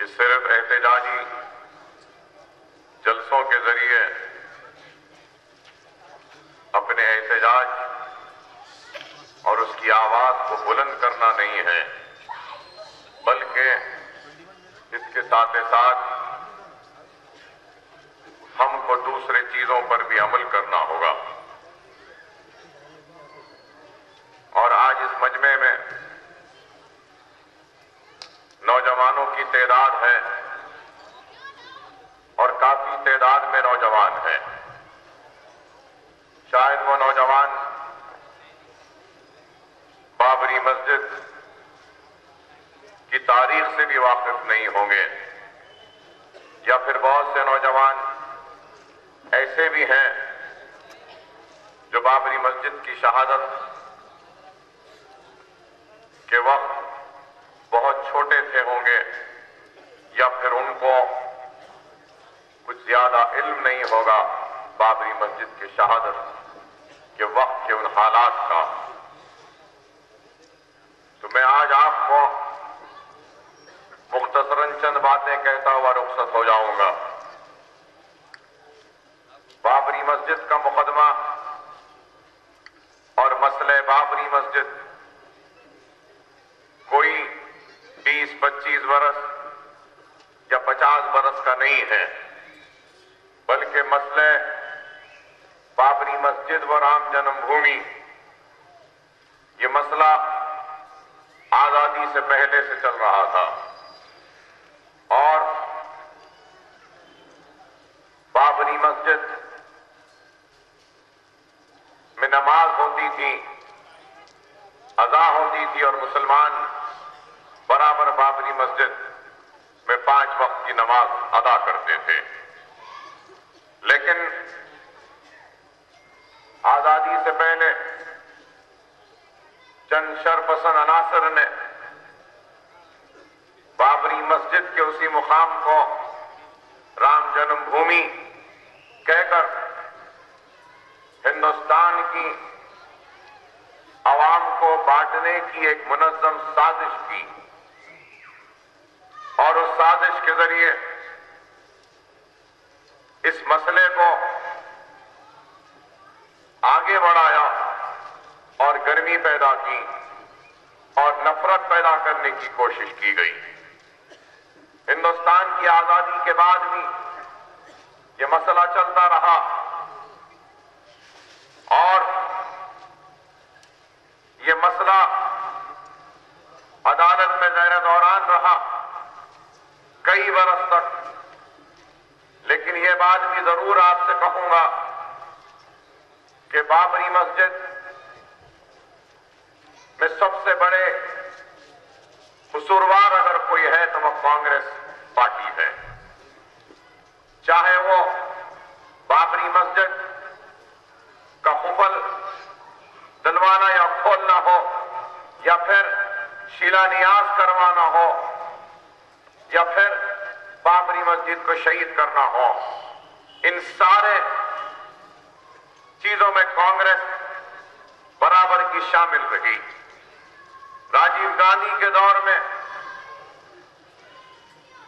सिर्फ एहतजाजी जलसों के जरिए अपने एहतजाज और उसकी आवाज को बुलंद करना नहीं है, बल्कि इसके साथ साथ हमको दूसरे चीजों पर भी अमल करना होगा। और आज इस मजमे में नौजवानों की तादाद है और काफी तादाद में नौजवान हैं। शायद वो नौजवान बाबरी मस्जिद की तारीख से भी वाकिफ नहीं होंगे, या फिर बहुत से नौजवान ऐसे भी हैं जो बाबरी मस्जिद की शहादत के वक्त बहुत छोटे थे होंगे, या फिर उनको कुछ ज्यादा इल्म नहीं होगा बाबरी मस्जिद की शहादत के वक्त के उन हालात का। तो मैं आज आपको मुख्तसरन चंद बातें कहता हुआ रुखसत हो जाऊंगा। बाबरी मस्जिद का मुकदमा और मसले बाबरी मस्जिद कोई 20-25 बरस या 50 बरस का नहीं है, बल्कि मसले बाबरी मस्जिद व राम जन्मभूमि, ये मसला आजादी से पहले से चल रहा था। और बाबरी मस्जिद में नमाज होती थी, अज़ा होती थी, और मुसलमान बराबर बाबरी मस्जिद में 5 वक्त की नमाज अदा करते थे। लेकिन आजादी से पहले चंद शरपसंद अनासर ने बाबरी मस्जिद के उसी मुकाम को राम जन्मभूमि कहकर हिंदुस्तान की आवाम को बांटने की एक मुनज़्ज़म साजिश की, और उस साजिश के जरिए इस मसले को आगे बढ़ाया और गर्मी पैदा की और नफरत पैदा करने की कोशिश की गई। हिंदुस्तान की आजादी के बाद भी ये मसला चलता रहा और ये मसला अदालत में ज़ैर दौरान रहा कई बरस तक। लेकिन ये बात भी जरूर आपसे कहूंगा कि बाबरी मस्जिद में सबसे बड़े कसूरवार अगर कोई है तो वह कांग्रेस पार्टी है। चाहे वो बाबरी मस्जिद का हुफल दिलवाना या खोलना हो, या फिर शिलान्यास करवाना हो, या फिर बाबरी मस्जिद को शहीद करना हो, इन सारे चीजों में कांग्रेस बराबर की शामिल रही। राजीव गांधी के दौर में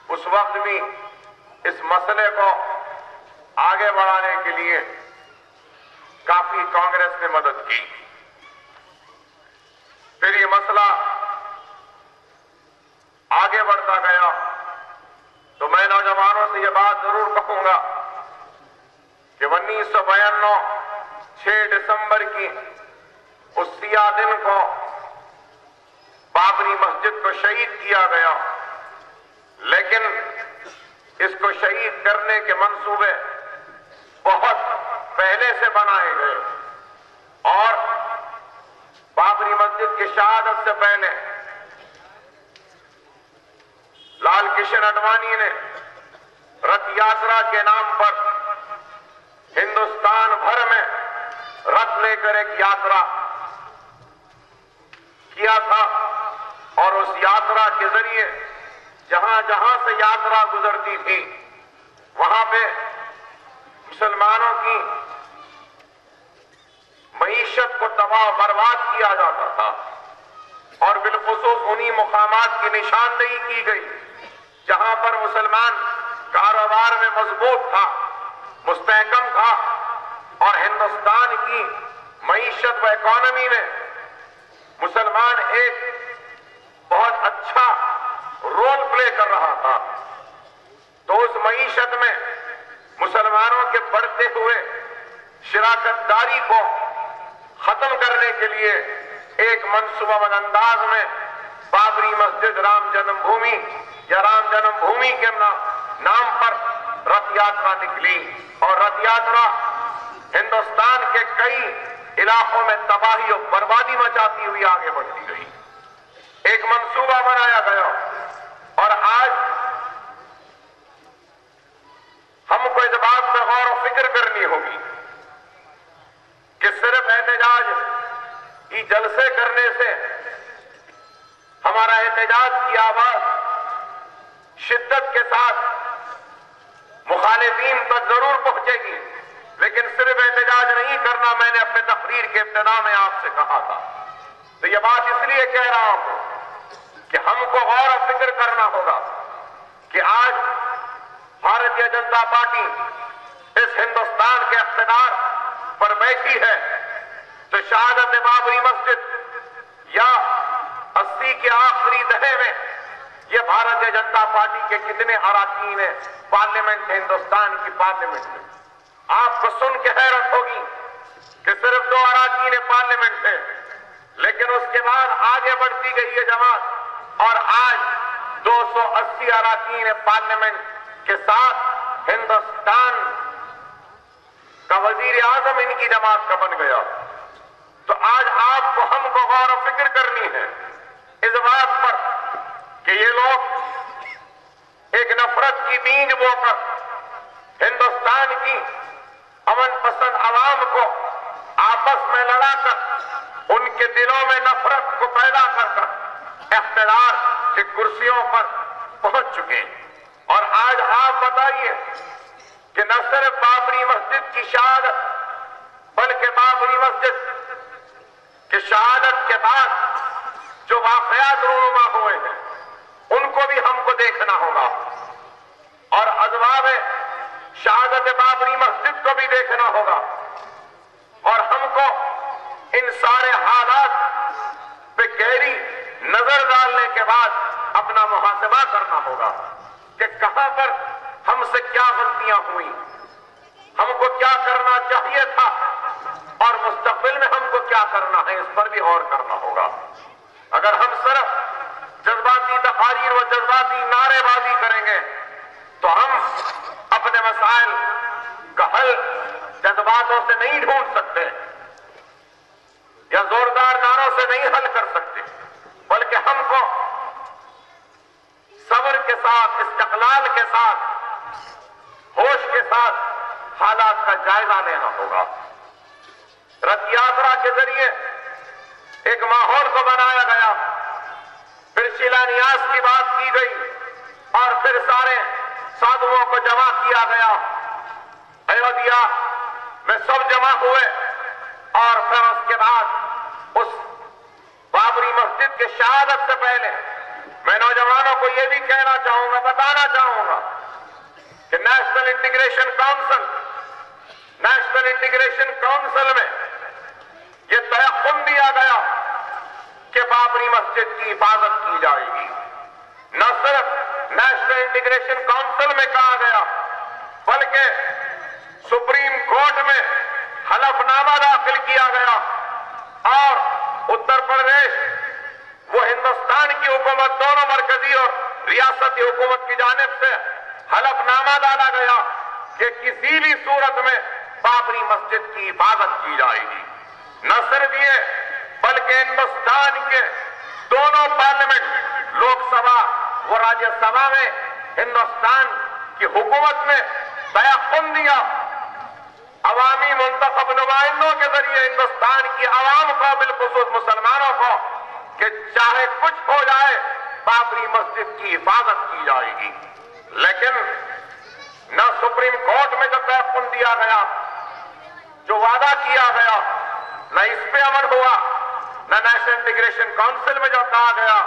उस वक्त भी इस मसले को आगे बढ़ाने के लिए काफी कांग्रेस ने मदद की। फिर ये मसला आगे बढ़ता गया तो मैं नौजवानों से यह बात जरूर कहूंगा कि 1992 6 दिसंबर की उस सियाह दिन को बाबरी मस्जिद को शहीद किया गया, लेकिन इसको शहीद करने के मंसूबे बहुत पहले से बनाए गए और बाबरी मस्जिद की शहादत से पहले लाल कृष्ण आडवाणी ने रथ यात्रा के नाम पर हिंदुस्तान भर में रथ लेकर एक यात्रा किया था, और उस यात्रा के जरिए जहां जहां से यात्रा गुजरती थी वहां पे मुसलमानों की मईशत को तबाह बर्बाद किया जाता था, और बिलखुसूस उन्हीं मुकामात की निशानदेही की गई जहां पर मुसलमान कारोबार में मजबूत था, मुस्तहकम था और हिंदुस्तान की मईशत व इकोनॉमी में मुसलमान एक बहुत अच्छा रोल प्ले कर रहा था, तो उस मईशत में मुसलमानों के बढ़ते हुए शराकतदारी को खत्म करने के लिए एक मंसूबाबंद अंदाज में बाबरी मस्जिद राम जन्मभूमि या राम जन्मभूमि के नाम पर रथ यात्रा निकली और रथ यात्रा हिंदुस्तान के कई इलाकों में तबाही और बर्बादी मचाती हुई आगे बढ़ती गई। एक मंसूबा बनाया गया और आज हमको इस बात पर गौर और फिक्र करनी होगी कि सिर्फ एहतजाज की जलसे करने से हमारा एहतजाज की आवाज शिद्दत के साथ मुखालिफीन तक जरूर पहुंचेगी, लेकिन सिर्फ एहतजाज नहीं करना। मैंने अपने तकरीर के इब्तिदा में आपसे कहा था, तो यह बात इसलिए कह रहा हूं कि हमको गौर और फिक्र करना होगा कि आज भारतीय जनता पार्टी इस हिंदुस्तान के इख्तिदार पर बैठी है, तो शहादत बाबरी मस्जिद या 80 के आखिरी दहे में यह भारतीय जनता पार्टी के कितने अराकीन है पार्लियामेंट है, हिंदुस्तान की पार्लियामेंट में। आपको सुन के हैरत होगी कि सिर्फ 2 अराकीन पार्लियामेंट है, लेकिन उसके बाद आगे बढ़ती गई ये जमात और आज 280 अराकीन पार्लियामेंट के साथ हिंदुस्तान का वजीर आजम इनकी जमात का बन गया। तो आज आपको हमको गौर और फिक्र करनी है इस बात पर कि ये लोग एक नफरत की बीज बोकर हिंदुस्तान की अमन पसंद आवाम को आपस में लड़ाकर उनके दिलों में नफरत को पैदा कर इख्तिदार की कुर्सियों पर पहुंच चुके। और आज आप बताइए कि न सिर्फ बाबरी मस्जिद की शहादत बल्कि बाबरी मस्जिद की शहादत के बाद जो वाकयात रूनुमा हुए हैं उनको भी हमको देखना होगा और अजवाब शहादत बाबरी मस्जिद को भी देखना होगा और हमको इन सारे हालात पे गहरी नजर डालने के बाद अपना मुहासबा करना होगा कि कहां पर हमसे क्या गलतियां हुई, हमको क्या करना चाहिए था और मुस्तकबिल में हमको क्या करना है, इस पर भी गौर करना होगा। अगर हम सिर्फ जज्बाती तकारीर व जज्बाती नारेबाजी करेंगे तो हम अपने मसाइल का हल जज्बातों से नहीं ढूंढ सकते या जोरदार नारों से नहीं हल कर सकते, बल्कि हमको सब्र के साथ, इस्तिक़लाल के साथ, होश के साथ हालात का जायजा लेना होगा। रथ यात्रा के जरिए एक माहौल को बनाया गया, फिर शिलान्यास की बात की गई और फिर सारे साधुओं को जमा किया गया। अयोध्या में सब जमा हुए और फिर उसके बाद उस बाबरी मस्जिद के शहादत से पहले मैं नौजवानों को यह भी कहना चाहूंगा, बताना चाहूंगा कि नेशनल इंटीग्रेशन काउंसिल में यह तयक़ुन दिया गया कि बाबरी मस्जिद की हिफाजत की जाएगी। न सिर्फ नेशनल इंटीग्रेशन काउंसिल में कहा गया बल्कि सुप्रीम कोर्ट में हलफनामा दाखिल किया गया और उत्तर प्रदेश वो हिंदुस्तान की हुकूमत, दोनों मरकजी और रियासती हुकूमत की जानिब से हलफनामा डाला गया कि किसी भी सूरत में बाबरी मस्जिद की हिफाजत की जाएगी। न सिर्फ ये बल्कि हिंदुस्तान के दोनों पार्लियामेंट, लोकसभा व राज्यसभा में हिंदुस्तान की हुकूमत ने तयक़ुन दिया अवामी मुंतखब नुमाइंदों के जरिए हिंदुस्तान की आवाम को, बिलखुसूस मुसलमानों को, कि चाहे कुछ हो जाए बाबरी मस्जिद की हिफाजत की जाएगी। लेकिन न सुप्रीम कोर्ट में जो तयक़ुन दिया गया, जो वादा किया गया, न इस पे अमल हुआ, न नेशनल इंटीग्रेशन काउंसिल में जो कहा गया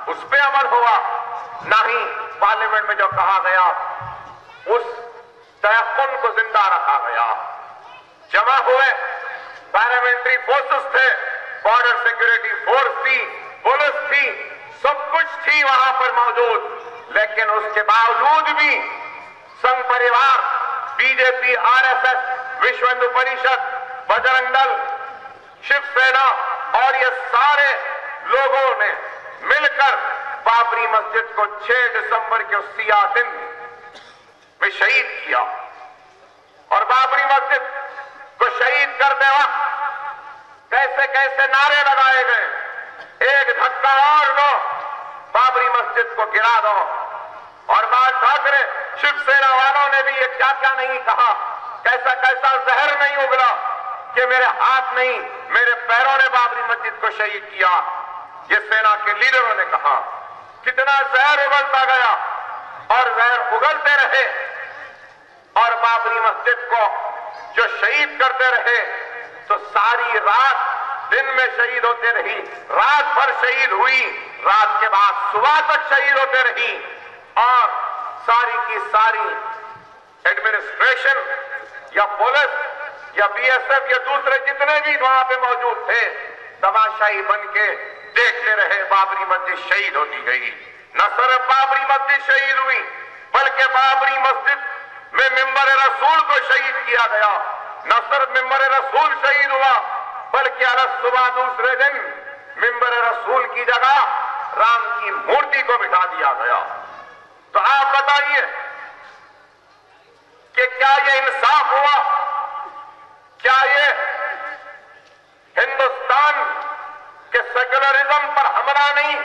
उस पे अमल हुआ, न ही पार्लियामेंट में जो कहा गया उस तयक्कुन को जिंदा रखा गया। जमा हुए पैरामिलिट्री फोर्सेस थे, बॉर्डर सिक्योरिटी फोर्स थी, पुलिस थी, सब कुछ थी वहां पर मौजूद, लेकिन उसके बावजूद भी संघ परिवार, बीजेपी, आरएसएस, विश्व हिंदू परिषद, बजरंग दल, शिवसेना और ये सारे लोगों ने मिलकर बाबरी मस्जिद को 6 दिसंबर के उस सियाह दिन में शहीद किया। और बाबरी मस्जिद को शहीद करते वक्त कैसे कैसे नारे लगाए गए, एक धक्का और दो, बाबरी मस्जिद को गिरा दो। और बाल ठाकरे, शिवसेना वालों ने भी ये क्या क्या नहीं कहा, कैसा कैसा जहर नहीं उगला कि मेरे हाथ नहीं मेरे पैरों ने बाबरी मस्जिद को शहीद किया। ये सेना के लीडरों ने कहा, कितना जहर उगलता गया और जहर उगलते रहे और बाबरी मस्जिद को जो शहीद करते रहे तो सारी रात दिन में शहीद होते रही, रात भर शहीद हुई, रात के बाद सुबह तक शहीद होते रही। और सारी की सारी एडमिनिस्ट्रेशन या पुलिस या बीएसएफ या दूसरे जितने भी वहां पे मौजूद थे तमाशाई बन के देखते रहे, बाबरी मस्जिद शहीद होती गई। न सिर्फ बाबरी मस्जिद शहीद हुई बल्कि बाबरी मस्जिद में मिंबर रसूल को शहीद किया गया। न सिर्फ मिंबर रसूल शहीद हुआ बल्कि अलग सुबह दूसरे दिन मिंबर रसूल की जगह राम की मूर्ति को बिठा दिया गया। तो आप बताइए कि क्या ये इंसाफ हुआ? क्या ये हिंदुस्तान के सेक्युलरिज्म पर हमला नहीं?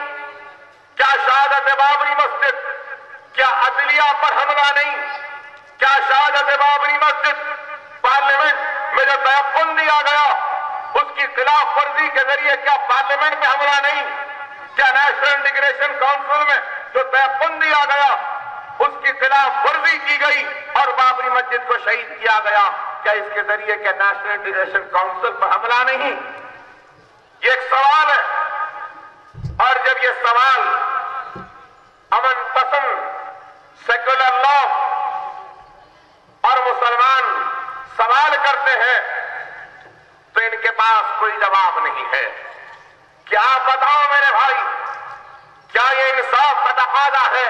क्या शहादत बाबरी मस्जिद, क्या अदलिया पर हमला नहीं? क्या शहादत बाबरी मस्जिद पार्लियामेंट में जो तयक्कुन दिया गया उसकी खिलाफ वर्जी के जरिए क्या पार्लियामेंट में हमला नहीं? क्या नेशनल इंटीग्रेशन काउंसिल में जो तयक्कुन दिया गया उसकी खिलाफ वर्जी की गई और बाबरी मस्जिद को शहीद किया गया, क्या इसके जरिए क्या नेशनल इंटीग्रेशन काउंसिल पर हमला नहीं? ये एक सवाल है। और जब ये सवाल अमन पसंद सेक्युलर लॉ और मुसलमान सवाल करते हैं तो इनके पास कोई जवाब नहीं है। क्या आप बताओ मेरे भाई, क्या ये इंसाफ का तकाजा है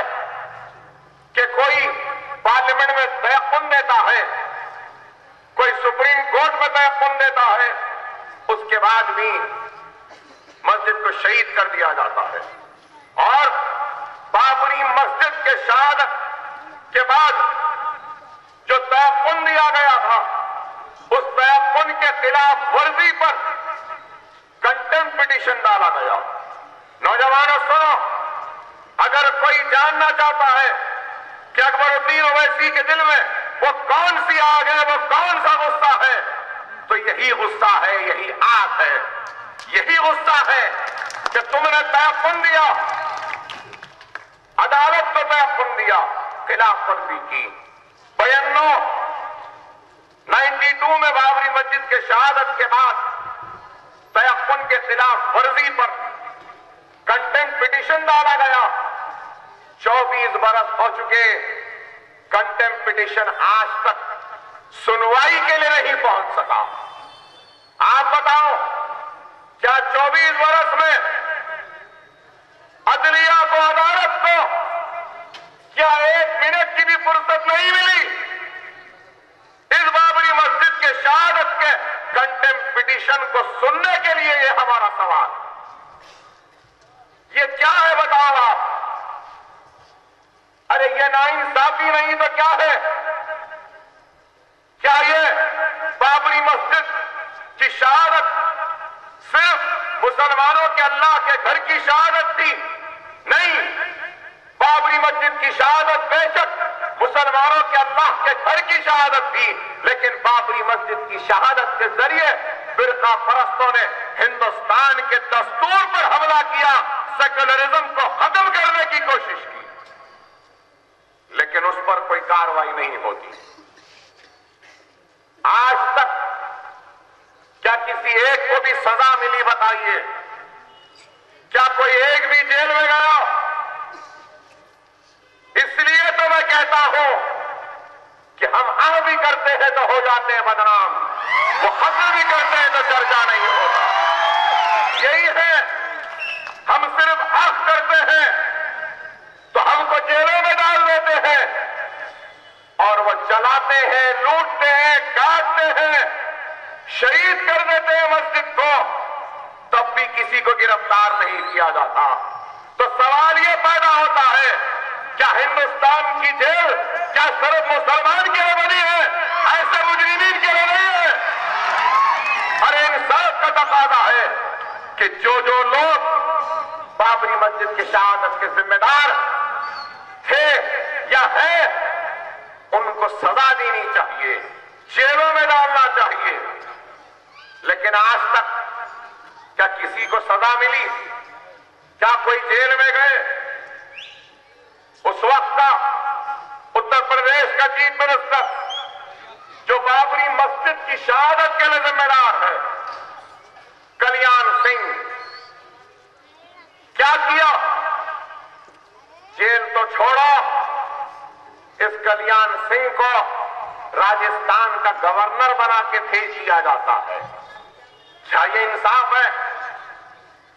कि कोई पार्लियामेंट में तयक्कुन देता है, कोई सुप्रीम कोर्ट में तयक्कुन देता है, उसके बाद भी मस्जिद को शहीद कर दिया जाता है? और बाबरी मस्जिद के शहादत के बाद जो तयक्कुन दिया गया था उस तयक्कुन के खिलाफ वर्जी पर कंटेम्प्ट पिटीशन डाला गया। नौजवानों सुनो, अगर कोई जानना चाहता है कि अकबरुद्दीन ओवैसी के दिल में वो कौन सी आग है, वो कौन सा गुस्सा है, तो यही गुस्सा है, यही आग है, यही गुस्सा है कि तुमने तयक्कुन दिया, अदालत को तयक्कुन दिया, खिलाफ वर्जी की। 92 में बाबरी मस्जिद के शहादत के बाद तयक्कुन के खिलाफ वर्जी पर कंटेम्प्ट पिटीशन डाला गया। 24 बरस हो चुके, कंटेम्प्ट पिटीशन आज तक सुनवाई के लिए नहीं पहुंच सका। आप बताओ, क्या 24 बरस में अदलिया को, अदालत को क्या 1 मिनट की भी फुर्सत नहीं मिली इस बाबरी मस्जिद के शहादत के कंटेम्प्ट पिटीशन को सुनने के लिए? ये हमारा सवाल, ये क्या है बताओ आप? अरे ये नाइंसाफी नहीं तो क्या है? क्या ये बाबरी मस्जिद की शहादत सिर्फ मुसलमानों के अल्लाह के घर की शहादत थी? नहीं, बाबरी मस्जिद की शहादत बेशक मुसलमानों के अल्लाह के घर की शहादत थी, लेकिन बाबरी मस्जिद की शहादत के जरिए फिरका परस्तों ने हिंदुस्तान के दस्तूर पर हमला किया, सेक्युलरिज्म को खत्म करने की कोशिश की, लेकिन उस पर कोई कार्रवाई नहीं होती। आज तक क्या किसी एक को भी सजा मिली? बताइए, क्या कोई एक भी जेल में गया? इस हो जाते हैं बदनाम, वो हस्र भी करते हैं तो चर्चा नहीं होता। यही है, हम सिर्फ हक करते हैं तो हमको जेलों में डाल देते हैं, और वो जलाते हैं, लूटते हैं, काटते हैं, शहीद कर देते हैं मस्जिद को, तब भी किसी को गिरफ्तार नहीं किया जाता। तो सवाल ये पैदा होता है, क्या हिंदुस्तान की जेल क्या सिर्फ मुसलमान के लिए बनी है? ऐसे मुजरिमीन के लिए नहीं है। अरे इंसाफ का तकाजा है कि जो जो लोग बाबरी मस्जिद की शहादत के जिम्मेदार थे या है, उनको सजा देनी चाहिए, जेलों में डालना चाहिए। लेकिन आज तक क्या किसी को सजा मिली? क्या कोई जेल में गए? उस वक्त का उत्तर प्रदेश का चीफ मिनिस्टर जो बाबरी मस्जिद की शहादत के लिए जिम्मेदार है, कल्याण सिंह, क्या किया? जेल तो छोड़ो, इस कल्याण सिंह को राजस्थान का गवर्नर बना के भेज दिया जाता है। क्या ये इंसाफ है?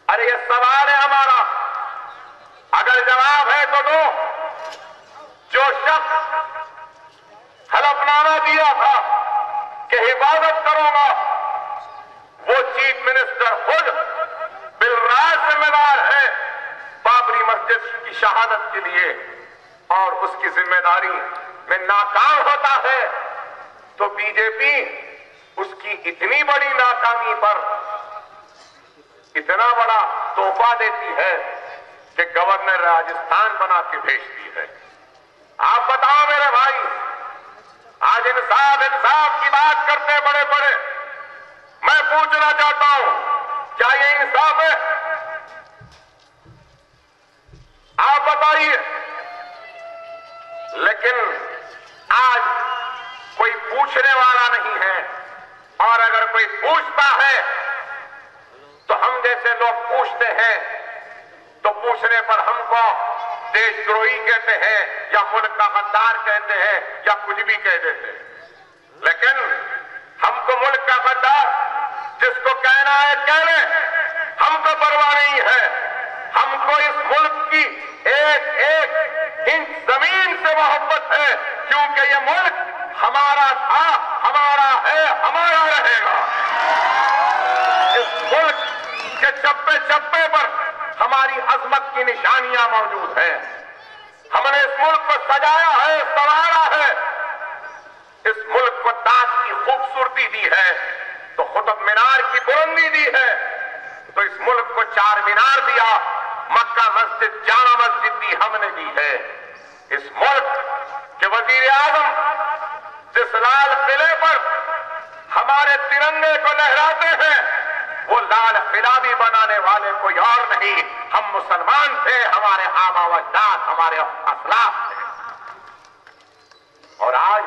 अरे ये सवाल है हमारा, अगर जवाब है तो दो। जो शख्स हलफनामा दिया था कि हिफाजत करूंगा, वो चीफ मिनिस्टर खुद बिलराज जिम्मेदार है बाबरी मस्जिद की शहादत के लिए, और उसकी जिम्मेदारी में नाकाम होता है, तो बीजेपी उसकी इतनी बड़ी नाकामी पर इतना बड़ा तोहफा देती है कि गवर्नर राजस्थान बना के भेजती है। आप बताओ मेरे भाई, आज इंसाफ की बात करते बड़े बड़े, मैं पूछना चाहता हूं, क्या ये इंसाफ है? आप बताइए। लेकिन आज कोई पूछने वाला नहीं है, और अगर कोई पूछता है तो हम जैसे लोग पूछते हैं, तो पूछने पर हमको देशद्रोही कहते हैं, या मुल्क का गद्दार कहते हैं, या कुछ भी कह देते हैं। लेकिन हमको मुल्क का गद्दार जिसको कहना है कह ले, हमको परवाह नहीं है। हमको इस मुल्क की एक एक इंच जमीन से मोहब्बत है, क्योंकि ये मुल्क हमारा था, हमारा है, हमारा रहेगा। इस मुल्क के चप्पे चप्पे पर हमारी अजमत की निशानियां मौजूद हैं। हमने इस मुल्क को सजाया है, संवारा है, इस मुल्क को ताज की खूबसूरती दी है, तो कुतुब मीनार की बुलंदी दी है, तो इस मुल्क को चार मीनार दिया, मक्का मस्जिद, जामा मस्जिद भी हमने दी है। इस मुल्क के वजीर आजम जिस लाल किले पर हमारे तिरंगे को लहराते हैं, वो लाल किला भी बनाने वाले कोई और नहीं, हम मुसलमान थे, हमारे आबा व अजदाद, हमारे असलाफ थे। और आज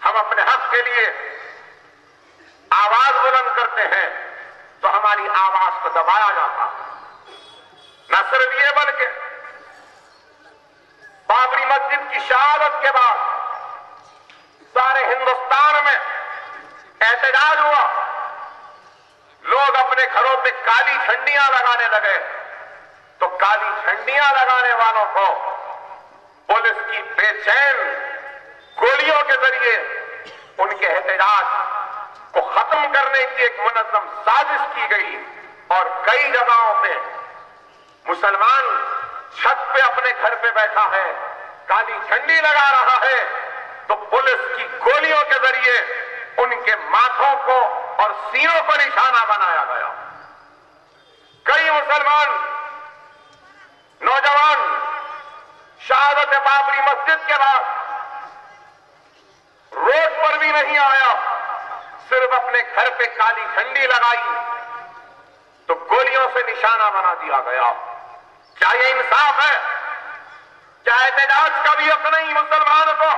हम अपने हक के लिए आवाज बुलंद करते हैं तो हमारी आवाज को दबाया जाता है। न सिर्फ ये, बल्कि बाबरी मस्जिद की शहादत के बाद सारे हिंदुस्तान में एहतजाज हुआ, लोग अपने घरों पे काली झंडियां लगाने लगे, तो काली झंडियां लगाने वालों को पुलिस की बेचैन गोलियों के जरिए उनके एहतजाज को खत्म करने की एक मुनज़्ज़म साजिश की गई, और कई जगहों पे मुसलमान छत पे अपने घर पे बैठा है, काली झंडी लगा रहा है, तो पुलिस की गोलियों के जरिए उनके माथों को और सीनों को निशाना बनाया गया। कई मुसलमान नौजवान शहादत बाबरी मस्जिद के बाद रोड पर भी नहीं आया, सिर्फ अपने घर पे काली झंडी लगाई तो गोलियों से निशाना बना दिया गया। क्या ये इंसाफ है? क्या एहतजाज का भी हक नहीं मुसलमान को?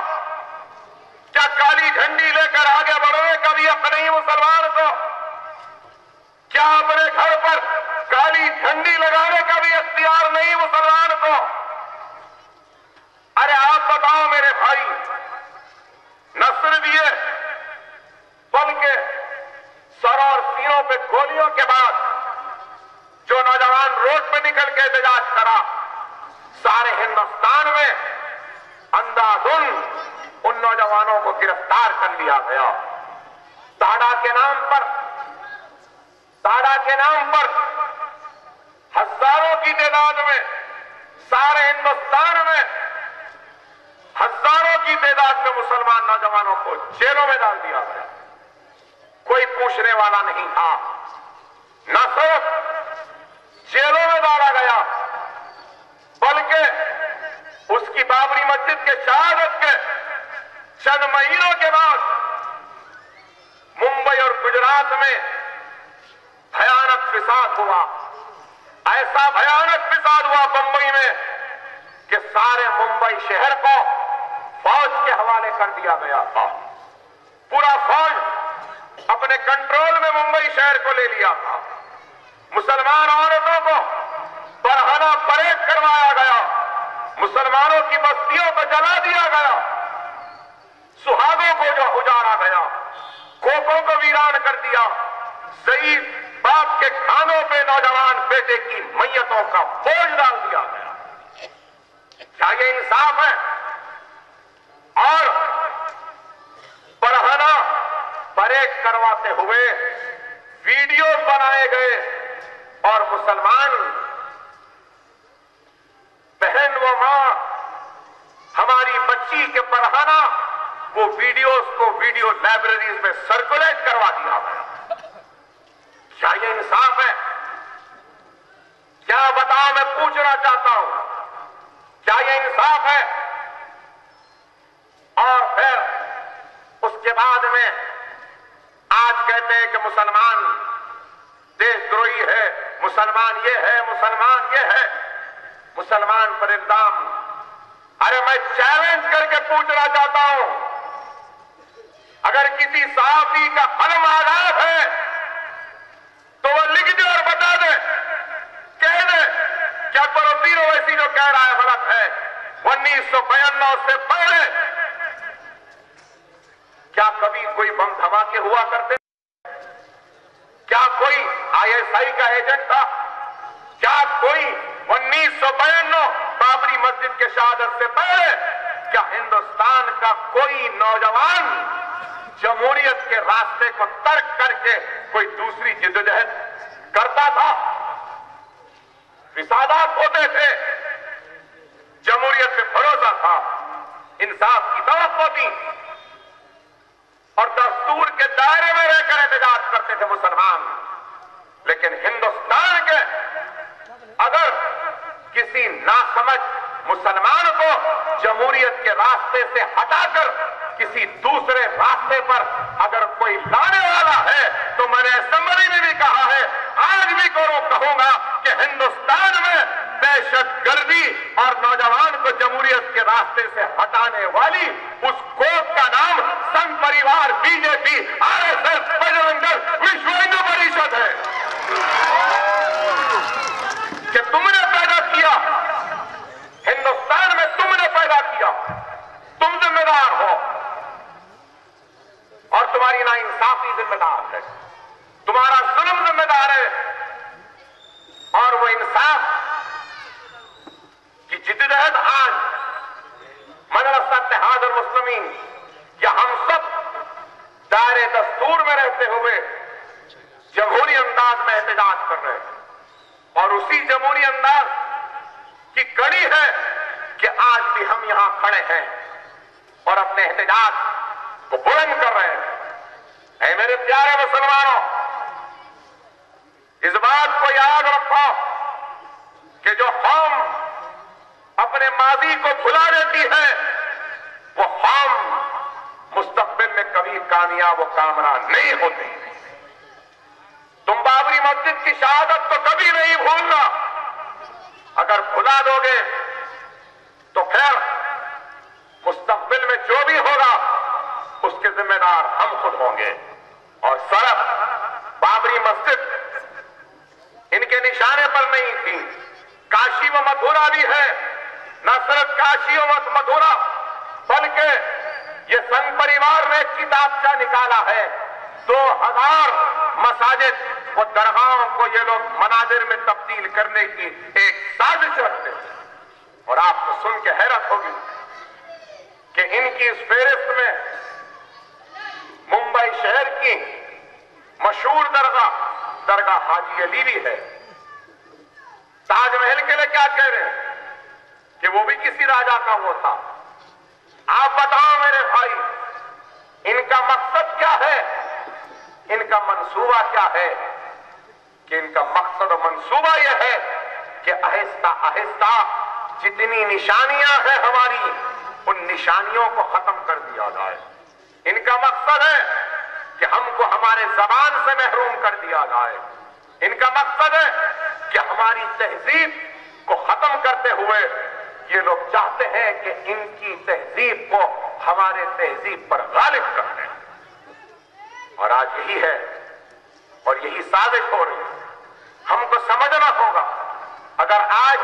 क्या काली झंडी लेकर आगे बढ़ने का भी हक नहीं मुसलमान को? क्या अपने घर पर काली झंडी लगाने का भी इख्तियार नहीं मुसलमान को? अरे आप बताओ मेरे भाई, न सिर्फ में अंधाधुन उन नौजवानों को गिरफ्तार कर लिया गया। ताड़ा के नाम पर हजारों की तादाद में, सारे हिंदुस्तान में हजारों की तादाद में मुसलमान नौजवानों को जेलों में डाल दिया गया। कोई पूछने वाला नहीं था। न सिर्फ जेलों में डाला गया, बल्कि उसकी बाबरी मस्जिद के शहादत के चंद महीनों के बाद मुंबई और गुजरात में भयानक फिसाद हुआ। ऐसा भयानक फिसाद हुआ मुंबई में कि सारे मुंबई शहर को फौज के हवाले कर दिया गया था। पूरा फौज अपने कंट्रोल में मुंबई शहर को ले लिया था। मुसलमान औरतों को बरहना परेड करवाया गया, मुसलमानों की बस्तियों को जला दिया गया, सुहागों को जो उजाड़ा गया, कोकों को वीरान कर दिया, शहीद बाप के खानों पे नौजवान बेटे की मैयतों का बोझ डाल दिया गया। क्या ये इंसाफ है? और बरहना परेड करवाते हुए वीडियो बनाए गए और मुसलमान बहन व मां हमारी बच्ची के बरहना वो वीडियोस को वीडियो लाइब्रेरीज में सर्कुलेट करवा दिया गया। क्या ये इंसाफ है? क्या बताओ, मैं पूछना चाहता हूं, क्या ये इंसाफ है? और फिर उसके बाद में आज कहते हैं कि मुसलमान देशद्रोही है, मुसलमान ये है, मुसलमान ये है, मुसलमान पर इल्जाम। अरे मैं चैलेंज करके पूछना चाहता हूं, अगर किसी सहाफी का कलम आजाद है तो वो लिख दे और बता दे, कह दे क्या परोतीन ओवैसी जो कह रहा है गलत है। 1992 से पहले क्या कभी कोई बम धमाके हुआ करते? क्या कोई आईएसआई का एजेंट था? क्या कोई 1992 बाबरी मस्जिद के शहादत से पहले क्या हिंदुस्तान का कोई नौजवान जमहूरियत के रास्ते को तर्क करके कोई दूसरी जिद्दोजहद करता था? फिसादात होते थे, जमहूरियत पे भरोसा था, इंसाफ की तवक्को थी और दस्तूर के दायरे में रहकर एहतजाज करते थे मुसलमान। लेकिन हिंदुस्तान के अगर किसी नासमझ मुसलमान को जमहूरियत के रास्ते से हटाकर किसी दूसरे रास्ते पर अगर कोई लाने वाला है तो मैंने असेंबली में भी कहा है, आज भी कहूंगा कि हिंदुस्तान में दहशतगर्दी और नौजवान को जमहूरियत के रास्ते से हटाने वाली उस कोर्ट का नाम संघ परिवार, बीजेपी, आरएसएस, बजरंग दल, विश्व हिंदू परिषद है कि तुमने पैदा किया, हिंदुस्तान में तुमने पैदा किया, तुम जिम्मेदार हो और तुम्हारी नाइंसाफी जिम्मेदार है, तुम्हारा जुल्म जिम्मेदार है। और वो इंसाफ की जिद्दोजहद आज मदरसा इत्तेहाद मुस्लिमीन या हम सब दायरे दस्तूर में रहते हुए जमहूरी अंदाज में एहतजाज कर रहे हैं। और उसी जमहूरी अंदाज की कड़ी है कि आज भी हम यहां खड़े हैं और अपने एहतजाज को बुलंद कर रहे हैं। ऐ मेरे प्यारे मुसलमानों, इस बात को याद रखो कि जो कौम अपने माजी को भुला देती है वो कौम मुस्तकबिल में कभी कामयाब व कामयाब नहीं होती। तुम बाबरी मस्जिद की शहादत को कभी नहीं भूलना। अगर भुला दोगे तो फिर मुस्तकबिल में जो भी होगा उसके जिम्मेदार हम खुद होंगे। और सिर्फ बाबरी मस्जिद इनके निशाने पर नहीं थी, काशी व मथुरा भी है। न सिर्फ काशी व मथुरा बल्कि ये संघ परिवार ने एक किताबचा निकाला है। 2000 मसाजिद व दरगाहों को ये लोग मनाजिर में तब्दील करने की एक साजिश रखते हैं। और आपको सुन के हैरत होगी कि इनकी इस फेहरिस्त में मुंबई शहर की मशहूर दरगाह हाजी अली भी है। ताजमहल के लिए क्या कह रहे हैं कि वो भी किसी राजा का वो था। आप बताओ मेरे भाई, इनका मकसद क्या है, इनका मंसूबा क्या है? कि इनका मकसद और मंसूबा यह है कि आहिस्ता आहिस्ता जितनी निशानियां हैं हमारी, उन निशानियों को खत्म कर दिया जाए। इनका मकसद है कि हमको हमारे जबान से महरूम कर दिया जाए। इनका मकसद है कि हमारी तहजीब को खत्म करते हुए ये लोग चाहते हैं कि इनकी तहजीब को हमारे तहजीब पर गालिब कर दें। और आज यही है और यही साजिश हो रही है। हमको समझना होगा, अगर आज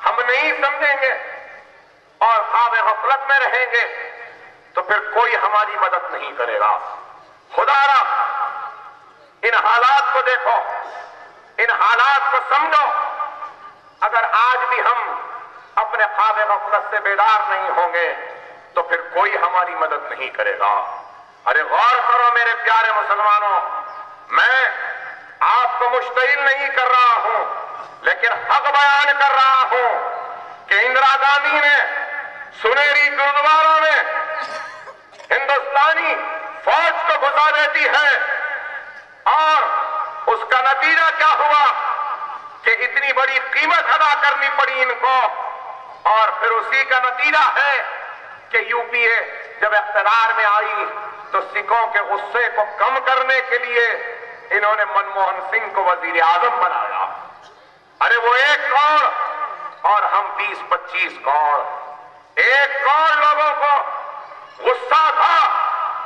हम नहीं समझेंगे और ख्वाब गफलत में रहेंगे तो फिर कोई हमारी मदद नहीं करेगा। खुदारा इन हालात को देखो, इन हालात को समझो। अगर आज भी हम अपने ख्वाब गफलत से बेदार नहीं होंगे तो फिर कोई हमारी मदद नहीं करेगा। अरे गौर करो मेरे प्यारे मुसलमानों, मैं आपको मुश्तिल नहीं कर रहा हूं, लेकिन हक बयान कर रहा हूं कि इंदिरा गांधी ने सुनहरी गुरुद्वारा में हिंदुस्तानी फौज को घुसा देती है और उसका नतीजा क्या हुआ कि इतनी बड़ी कीमत अदा करनी पड़ी इनको। और फिर उसी का नतीजा है कि यूपीए जब इख्तियार में आई तो सिखों के गुस्से को कम करने के लिए इन्होंने मनमोहन सिंह को वजीर आजम बनाया। अरे वो एक करोड़ और हम 20-25 करोड़। 1 करोड़ लोगों को गुस्सा था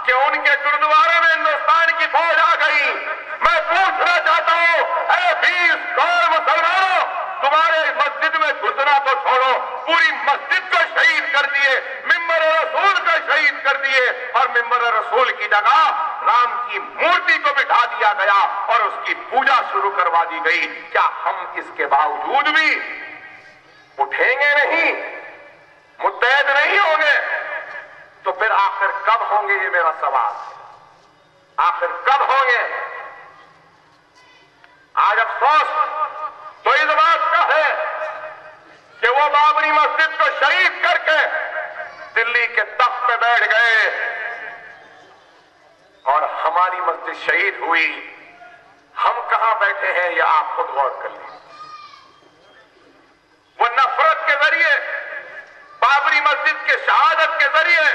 कि उनके गुरुद्वारे में हिंदुस्तान की फौज आ गई। मैं पूछना चाहता हूं, 20 करोड़ मुसलमानों, तुम्हारे मस्जिद में घुसना तो छोड़ो, पूरी मस्जिद को शहीद कर दिए, मिंबर रसूल को शहीद कर दिए और मिंबर रसूल की जगह राम की मूर्ति को बिठा दिया गया और उसकी पूजा शुरू करवा दी गई। क्या हम इसके बावजूद भी उठेंगे नहीं, मुत्तहद नहीं होंगे? तो फिर आखिर कब होंगे, ये मेरा सवाल है। आखिर कब होंगे? आज अफसोस तो इस बात का है कि वो बाबरी मस्जिद को शहीद करके दिल्ली के तख्त पे बैठ गए और हमारी मस्जिद शहीद हुई। हम कहां बैठे हैं यह आप खुद गौर कर लीजिए। वो नफरत के जरिए, बाबरी मस्जिद के शहादत के जरिए,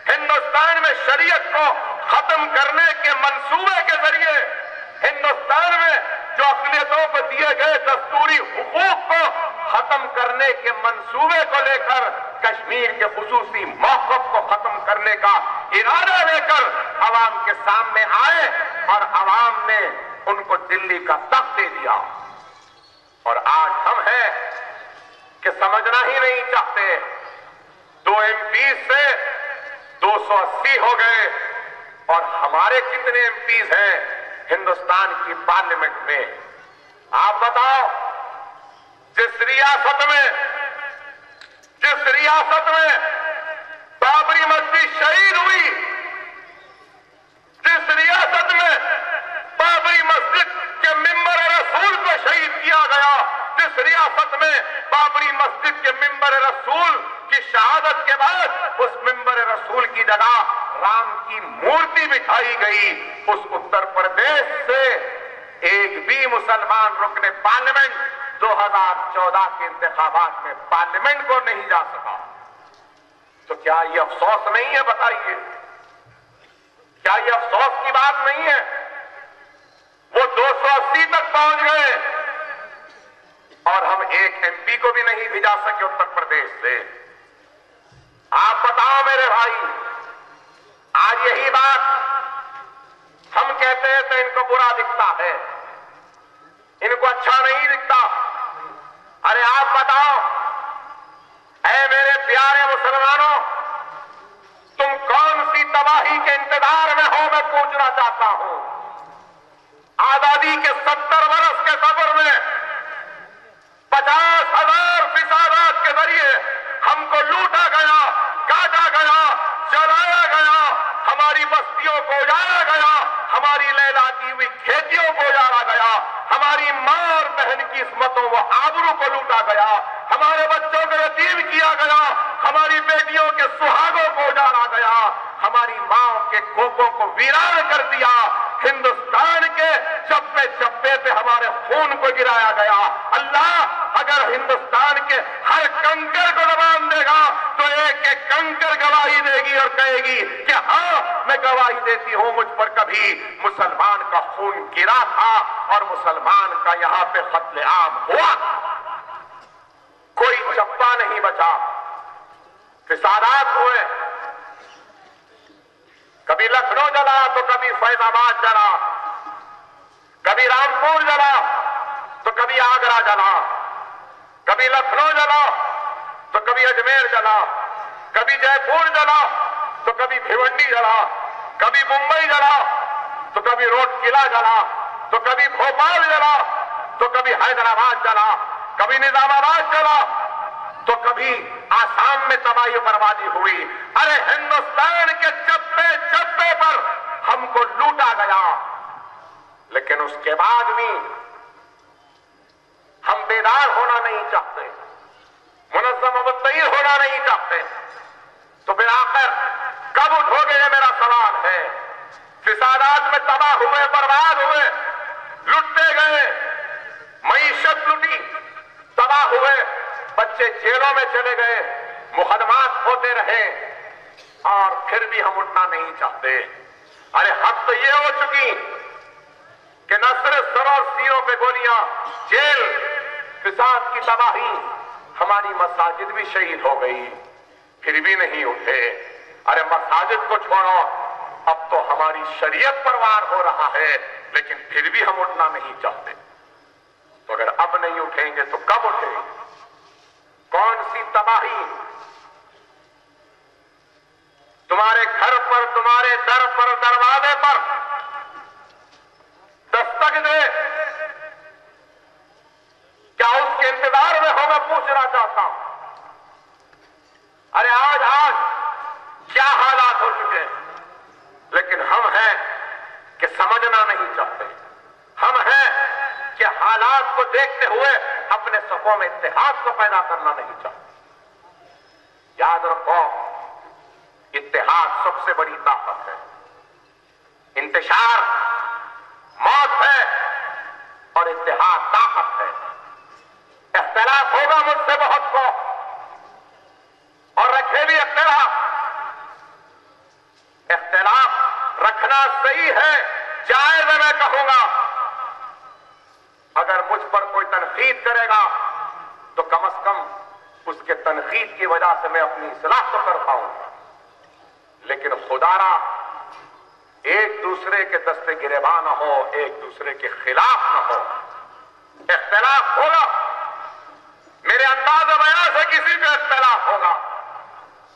हिंदुस्तान में शरीयत को खत्म करने के मंसूबे के जरिए, हिंदुस्तान में जो अक़लियतों को दिए गए दस्तूरी हुकूक को खत्म करने के मंसूबे को लेकर, कश्मीर के खुसूसी मौक़िफ़ को खत्म करने का इरादा लेकर अवाम के सामने आए और अवाम ने उनको दिल्ली का तख्त दे दिया। और आज हम हैं कि समझना ही नहीं चाहते। 2 MP से 280 हो गए और हमारे कितने MPs हैं हिंदुस्तान की पार्लियामेंट में? आप बताओ, जिस रियासत में बाबरी मस्जिद शहीद हुई, जिस रियासत में बाबरी मस्जिद के मिंबर रसूल को शहीद किया गया, जिस रियासत में बाबरी मस्जिद के मिंबर रसूल की शहादत के बाद उस मिंबर रसूल की जगह राम की मूर्ति बिठाई गई, उस उत्तर प्रदेश से एक भी मुसलमान रुकने पार्लियामेंट 2014 के इंतखाबात में पार्लियामेंट को नहीं जा सका। तो क्या ये अफसोस नहीं है? बताइए, क्या ये अफसोस की बात नहीं है? वो 280 तक पहुंच गए और हम एक MP को भी नहीं भिजा सके उत्तर प्रदेश से। आप बताओ मेरे भाई, आज यही बात हम कहते हैं तो इनको बुरा दिखता है, इनको अच्छा नहीं दिखता। अरे आप बताओ, ऐ मेरे प्यारे मुसलमानों, तुम कौन सी तबाही के इंतजार में हो? मैं पूछना चाहता हूं। आजादी के 70 वर्ष के सफर में 50,000 फिसादात के जरिए हमको बस्तियों को उजाड़ा गया, हमारी लैलाती हुई खेतियों को उजाड़ा गया, हमारी मां और बहन की इस्मतों व आबरू को लूटा गया, हमारे बच्चों को यतीम किया गया, हमारी बेटियों के सुहागों को उजाड़ा गया, हमारी मां के कोखों को वीरान कर दिया, हिंदुस्तान के चप्पे चप्पे पे हमारे खून को गिराया गया। अल्लाह अगर हिंदुस्तान के हर कंकर को दबान देगा तो एक एक कंकर गवाही देगी और कहेगी कि हाँ मैं गवाही देती हूं, मुझ पर कभी मुसलमान का खून गिरा था और मुसलमान का यहां पे कत्लेआम हुआ। कोई चप्पा नहीं बचा, फिसादात हुए, कभी लखनऊ जला तो कभी फैजाबाद जला, कभी रामपुर जला तो कभी आगरा जला, कभी लखनऊ जला तो कभी अजमेर जला, कभी जयपुर जला तो कभी भिवंडी जला, कभी मुंबई जला तो कभी रोड किला जला, तो कभी भोपाल जला तो कभी हैदराबाद जला, कभी निजामाबाद जला तो कभी आसाम में तबाही बर्बादी हुई। अरे हिंदुस्तान के चप्पे चप्पे पर हमको लूटा गया, लेकिन उसके बाद भी हम बेदार होना नहीं चाहते, मुनज़्ज़म व मुत्तहिद होना नहीं चाहते। तो फिर आखिर कब उठोगे, ये मेरा सवाल है। फिसादात में तबाह हुए, बर्बाद हुए, लुटते गए, मईशत लुटी, तबाह हुए, बच्चे जेलों में चले गए, मुकदमात होते रहे और फिर भी हम उठना नहीं चाहते। अरे हद तो ये हो चुकी कि न सिर्फ सर और सीरों पे गोलियां, जेल, फिसाद की तबाही, हमारी मसाजिद भी शहीद हो गई, फिर भी नहीं उठे। अरे मसाजिद को छोड़ो, अब तो हमारी शरीयत पर वार हो रहा है, लेकिन फिर भी हम उठना नहीं चाहते। तो अगर अब नहीं उठेंगे तो कब उठेंगे? कौन सी तबाही तुम्हारे घर पर, तुम्हारे दर पर, दरवाजे पर दस्तक दे, क्या उसके इंतजार में हो? मैं पूछना चाहता हूं। अरे आज क्या हालात हो चुके हैं, लेकिन हम हैं कि समझना नहीं चाहते, हम हैं कि हालात को देखते हुए अपने सफों में इत्तेहाद को पैदा करना नहीं चाहते। याद रखो, इत्तेहाद सबसे बड़ी ताकत है, इंतशार मौत है और इत्तेहाद ताकत है। इख्तिलाफ होगा मुझसे बहुत को, और रखे भी इख्तिलाफ। इख्तिलाफ रखना सही है, जायज है, मैं कहूंगा। अगर मुझ पर कोई तनकीद करेगा तो कम से कम उसके तनकीद की वजह से मैं अपनी इस्लाह तो कर पाऊंगा, लेकिन खुदारा एक दूसरे के दस्ते गिरेबान न हो, एक दूसरे के खिलाफ न हो। इख्तिलाफ होगा, मेरे अंदाज़ बयां से किसी को इख्तिलाफ होगा,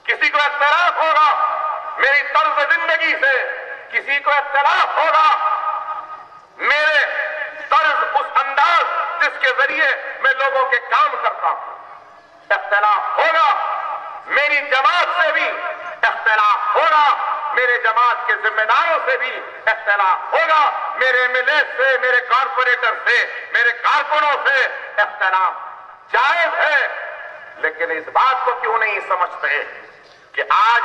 किसी को इख्तिलाफ होगा मेरी तर्ज जिंदगी से, किसी को इख्तिलाफ होगा मेरे तर्ज, उस अंदाज जिसके जरिए मैं लोगों के काम करता हूं। इख्तिलाफ होगा मेरी जमात से भी, इख्तिलाफ होगा मेरे जमात के जिम्मेदारों से भी, इख्तिलाफ होगा मेरे एमएलए से, मेरे कारपोरेटर से, मेरे कारकुनों से। इख्तिलाफ जायज है, लेकिन इस बात को क्यों नहीं समझते कि आज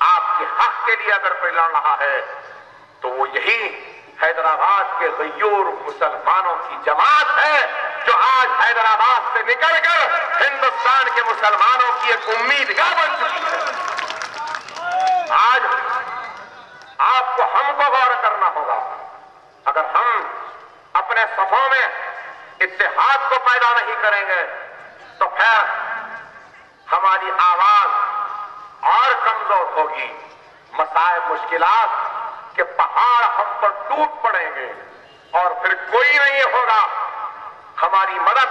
आपके हक के लिए अगर कोई लड़ रहा है तो वो यही हैदराबाद के गयूर मुसलमानों की जमात है, जो आज हैदराबाद से निकलकर हिंदुस्तान के मुसलमानों की एक उम्मीदगाह बन चुकी है। आज आपको, हमको गौर करना होगा। अगर हम अपने सफों में इत्तेहाद को पैदा नहीं करेंगे तो फिर हमारी आवाज और कमजोर होगी, मसाइब मुश्किलात के पहाड़ हम पर टूट पड़ेंगे और फिर कोई नहीं होगा हमारी मदद,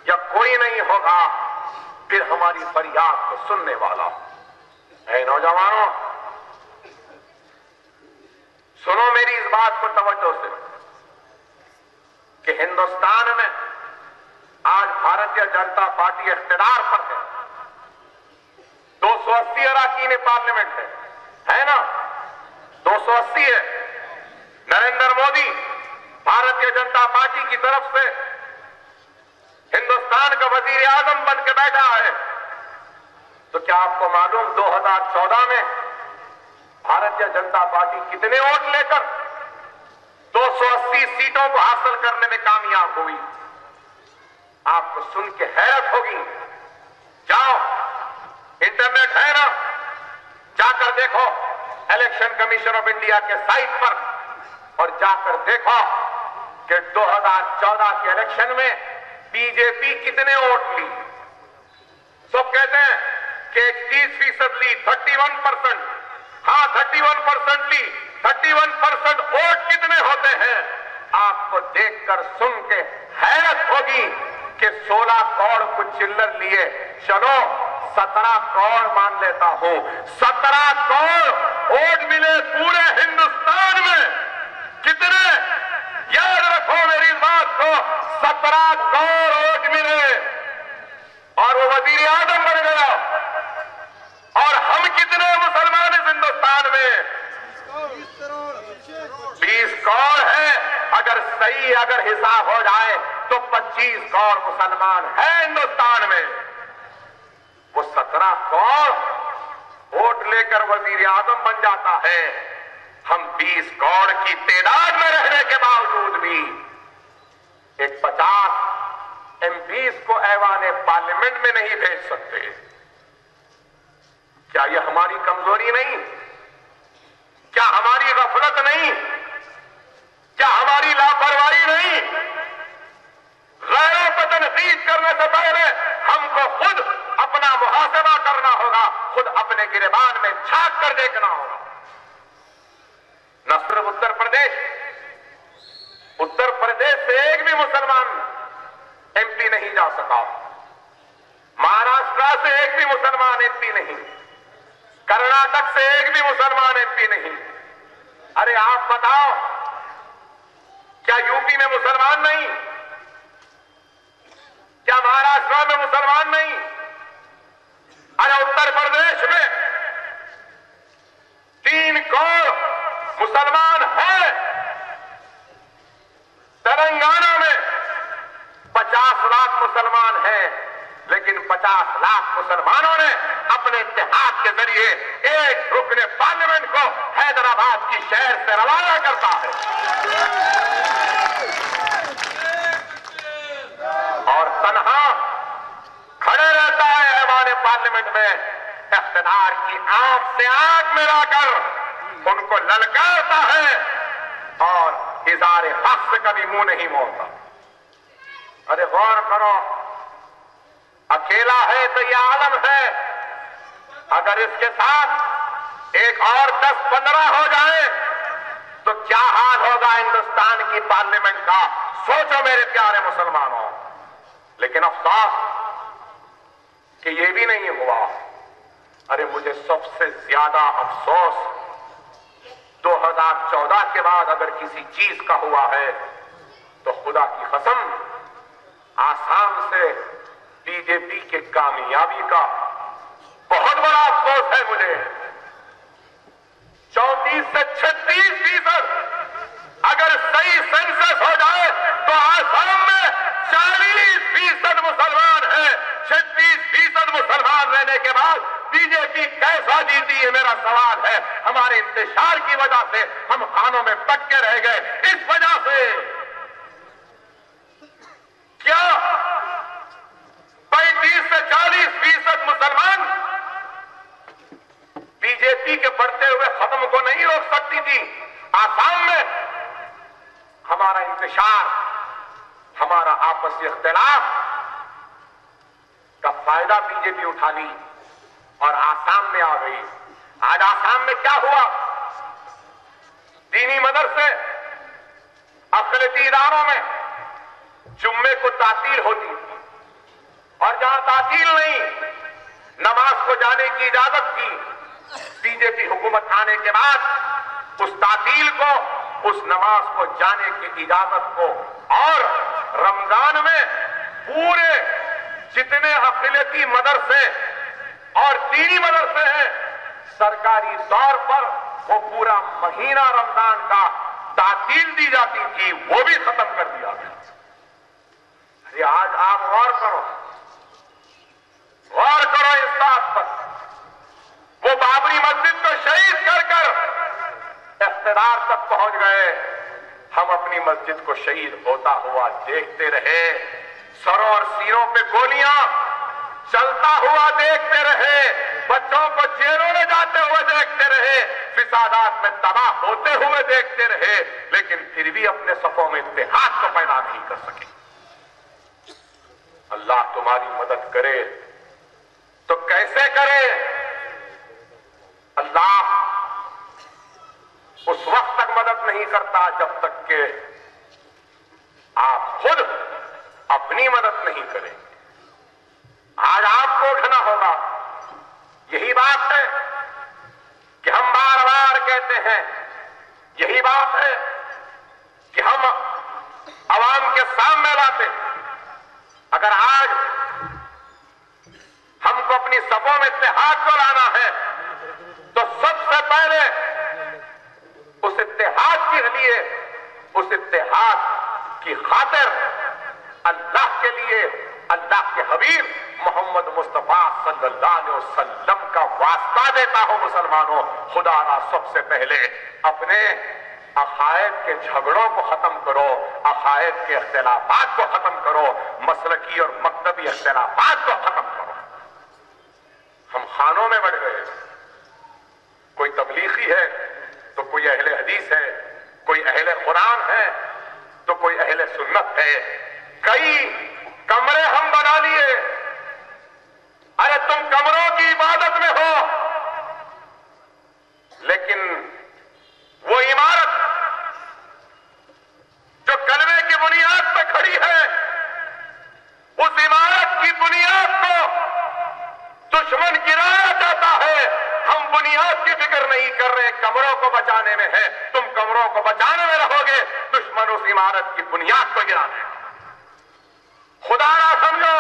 या कोई नहीं होगा फिर हमारी फरियाद को सुनने वाला। ऐ नौजवानों, सुनो मेरी इस बात को तवज्जो से कि हिंदुस्तान में आज भारतीय जनता पार्टी इख्तिदार पर है, 280 अरकान पार्लियामेंट है ना, 280 है। नरेंद्र मोदी भारतीय जनता पार्टी की तरफ से हिंदुस्तान का वजीर आजम बन के बैठा है। तो क्या आपको मालूम 2014 में भारतीय जनता पार्टी कितने वोट लेकर 280 सीटों को हासिल करने में कामयाब हुई? आपको सुन के हैरत होगी। जाओ, इंटरनेट है ना, जाकर देखो इलेक्शन कमीशन ऑफ इंडिया के साइट पर और जाकर देखो कि 2014 के इलेक्शन में बीजेपी कितने वोट ली। सब कहते हैं कि 31% ली, 31%। हाँ, 31% ली। 31% वोट कितने होते हैं? आपको देखकर सुन के हैरत होगी कि 16 करोड़ कुछ चिल्लर लिए, चलो 17 करोड़ मान लेता हूं। 17 करोड़ वोट मिले पूरे हिंदुस्तान में। कितने? याद रखो मेरी इस बात को, 17 करोड़ वोट मिले और वो वजीर आजम बन गया। और हम कितने मुसलमान इस हिंदुस्तान में? 20 करोड़ है। अगर हिसाब हो जाए तो 25 करोड़ मुसलमान है हिंदुस्तान में। वो 17 करोड़ वोट लेकर वजीर आजम बन जाता है। हम 20 करोड़ की तादाद में रहने के बावजूद भी एक 50 एमपीज को ऐवान पार्लियामेंट में नहीं भेज सकते। क्या यह हमारी कमजोरी नहीं? क्या हमारी गफलत नहीं? क्या हमारी लापरवाही नहीं? गैरों पर तनकीद करने से पहले हमको खुद अपना मुहासबा करना होगा, खुद अपने गिरेबान में झांक कर देखना होगा। न सिर्फ उत्तर प्रदेश से एक भी मुसलमान एमपी नहीं जा सका, महाराष्ट्र से एक भी मुसलमान एमपी नहीं, कर्नाटक से एक भी मुसलमान एमपी नहीं। अरे आप बताओ, क्या यूपी में मुसलमान नहीं? क्या महाराष्ट्र में मुसलमान नहीं? अरे उत्तर प्रदेश में 3 करोड़ मुसलमान है। तेलंगाना में 50 लाख मुसलमान हैं, लेकिन 50 लाख मुसलमानों ने अपने इत्तेहाद के जरिए एक रुकने पार्लियामेंट को हैदराबाद की शहर से रवाना करता है और तन्हा खड़े रहता है ऐवान पार्लियामेंट में, इख्तियार की आंख से आंख मिलाकर उनको ललकारता है और इज़ारे हक से कभी मुंह नहीं मोड़ता। अरे गौर करो, अकेला है तो यह आलम है, अगर इसके साथ एक और 10-15 हो जाए तो क्या हाल होगा हिंदुस्तान की पार्लियामेंट का? सोचो मेरे प्यारे मुसलमानों। लेकिन अफसोस कि यह भी नहीं हुआ। अरे मुझे सबसे ज्यादा अफसोस 2014 के बाद अगर किसी चीज का हुआ है तो खुदा की कसम आसाम से बीजेपी के कामयाबी का बहुत बड़ा अफसोस है मुझे। 34 से 36% अगर सही सेंसस हो जाए तो आसाम में 40% मुसलमान है। 36% मुसलमान रहने के बाद बीजेपी कैसा जीती, ये मेरा सवाल है। हमारे इंतशार की वजह से हम खानों में पट के रह गए। इस वजह से क्या 35 से 40% मुसलमान बीजेपी के बढ़ते हुए खत्म को नहीं रोक सकती थी? आसाम में हमारा इंतशार, हमारा आपसी इख्तिलाफ का फायदा बीजेपी उठा ली और आसाम में आ गई। आज आसाम में क्या हुआ? दीनी मदरसे, अक़लियती इदारों में जुम्मे को तातील होती और जहां तातील नहीं, नमाज को जाने की इजाजत थी। बीजेपी हुकूमत आने के बाद उस तातील को, उस नमाज को जाने की इजाजत को और रमजान में पूरे जितने अक़लियती मदरसे और दीनी मदरसे हैं सरकारी तौर पर वो पूरा महीना रमजान का तातील दी जाती थी, वो भी खत्म कर दिया गया। अरे आज आप गौर करो इस बात पर। वो बाबरी मस्जिद को शहीद कर कर इख्तिदार तक पहुंच गए, हम अपनी मस्जिद को शहीद होता हुआ देखते रहे, सरों और सीनों पे गोलियां चलता हुआ देखते रहे, बच्चों को जेलों में जाते हुए देखते रहे, फिसादात में तबाह होते हुए देखते रहे, लेकिन फिर भी अपने सफों में इत्तेहाद को पैदा नहीं कर सके। अल्लाह तुम्हारी मदद करे तो कैसे करे? अल्लाह उस वक्त तक मदद नहीं करता जब तक कि आप खुद अपनी मदद नहीं करें। आज आपको उठना होगा। यही बात है कि हम बार बार कहते हैं, यही बात है कि हम अवाम के सामने लाते हैं। अगर आज हमको अपनी सफों में इत्तेहाद को लाना है तो सबसे पहले उस इत्तेहाद के लिए, उस इत्तेहाद की खातिर अल्लाह के लिए, अल्लाह के हबीब मोहम्मद मुस्तफा सल्लल्लाहु अलैहि वसल्लम का वास्ता देता हूं। मुसलमानों, खुदा ना सबसे पहले अपने अकायद के झगड़ों को खत्म करो, अकायद के इख्तिलाफात को खत्म करो, मसलकी और मकतबी इख्तिलाफात को खत्म करो। हम खानों में बढ़ गए, कोई तबलीगी है तो कोई अहले हदीस है, कोई अहले कुरान है तो कोई अहले सुन्नत है। कई कमरे हम बना लिए। अरे तुम कमरों की इबादत में हो, लेकिन वो इमारत जो कलमे की बुनियाद पर खड़ी है, उस इमारत की बुनियाद को दुश्मन गिराना चाहता है। हम बुनियाद की फिक्र नहीं कर रहे, कमरों को बचाने में है। तुम कमरों को बचाने में रहोगे, दुश्मन उस इमारत की बुनियाद को गिरा देगा। खुदा ना समझो,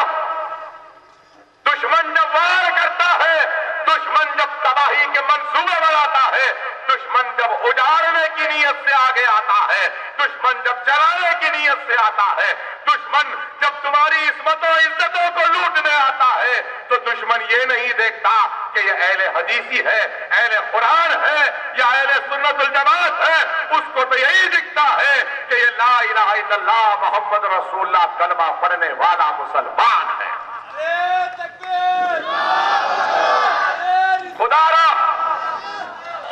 दुश्मन जब वार करता है, दुश्मन जब तबाही के मंसूबे बनाता है, दुश्मन जब उजाड़ने की नीयत से आगे आता है, दुश्मन जब जलाने की नीयत से आता है, दुश्मन जब तुम्हारी इस्मतों इज्जतों को लूटने आता है, तो दुश्मन ये नहीं देखता कि ये अहले हदीसी है, अहले कुरान है या अहले सुन्नतुल जमात है। उसको तो यही दिखता है कि ये ला इलाहा इल्लल्लाह मोहम्मद रसूलुल्लाह कलमा पढ़ने वाला मुसलमान है।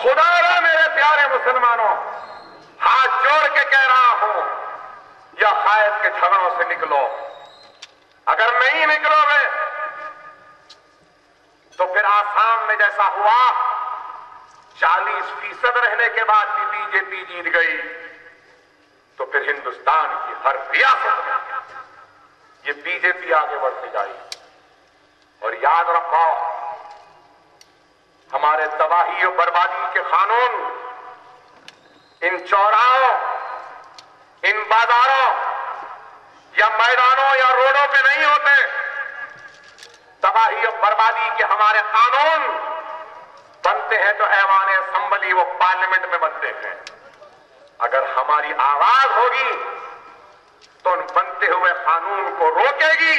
खुदारा मेरे प्यारे मुसलमानों, हाथ जोड़ के कह रहा हूं, या खायद के झगड़ों से निकलो। अगर नहीं निकलोगे तो फिर आसाम में जैसा हुआ, 40% रहने के बाद भी बीजेपी जीत गई, तो फिर हिंदुस्तान की हर रियासत में ये बीजेपी आगे बढ़ती जाएगी। और याद रखो, हमारे तबाही और बर्बादी के कानून इन चौराहों, इन बाजारों या मैदानों या रोडों पे नहीं होते। तबाही और बर्बादी के हमारे कानून बनते हैं तो ऐवान असेंबली, वो पार्लियामेंट में बनते हैं। अगर हमारी आवाज होगी तो उन बनते हुए कानून को रोकेगी।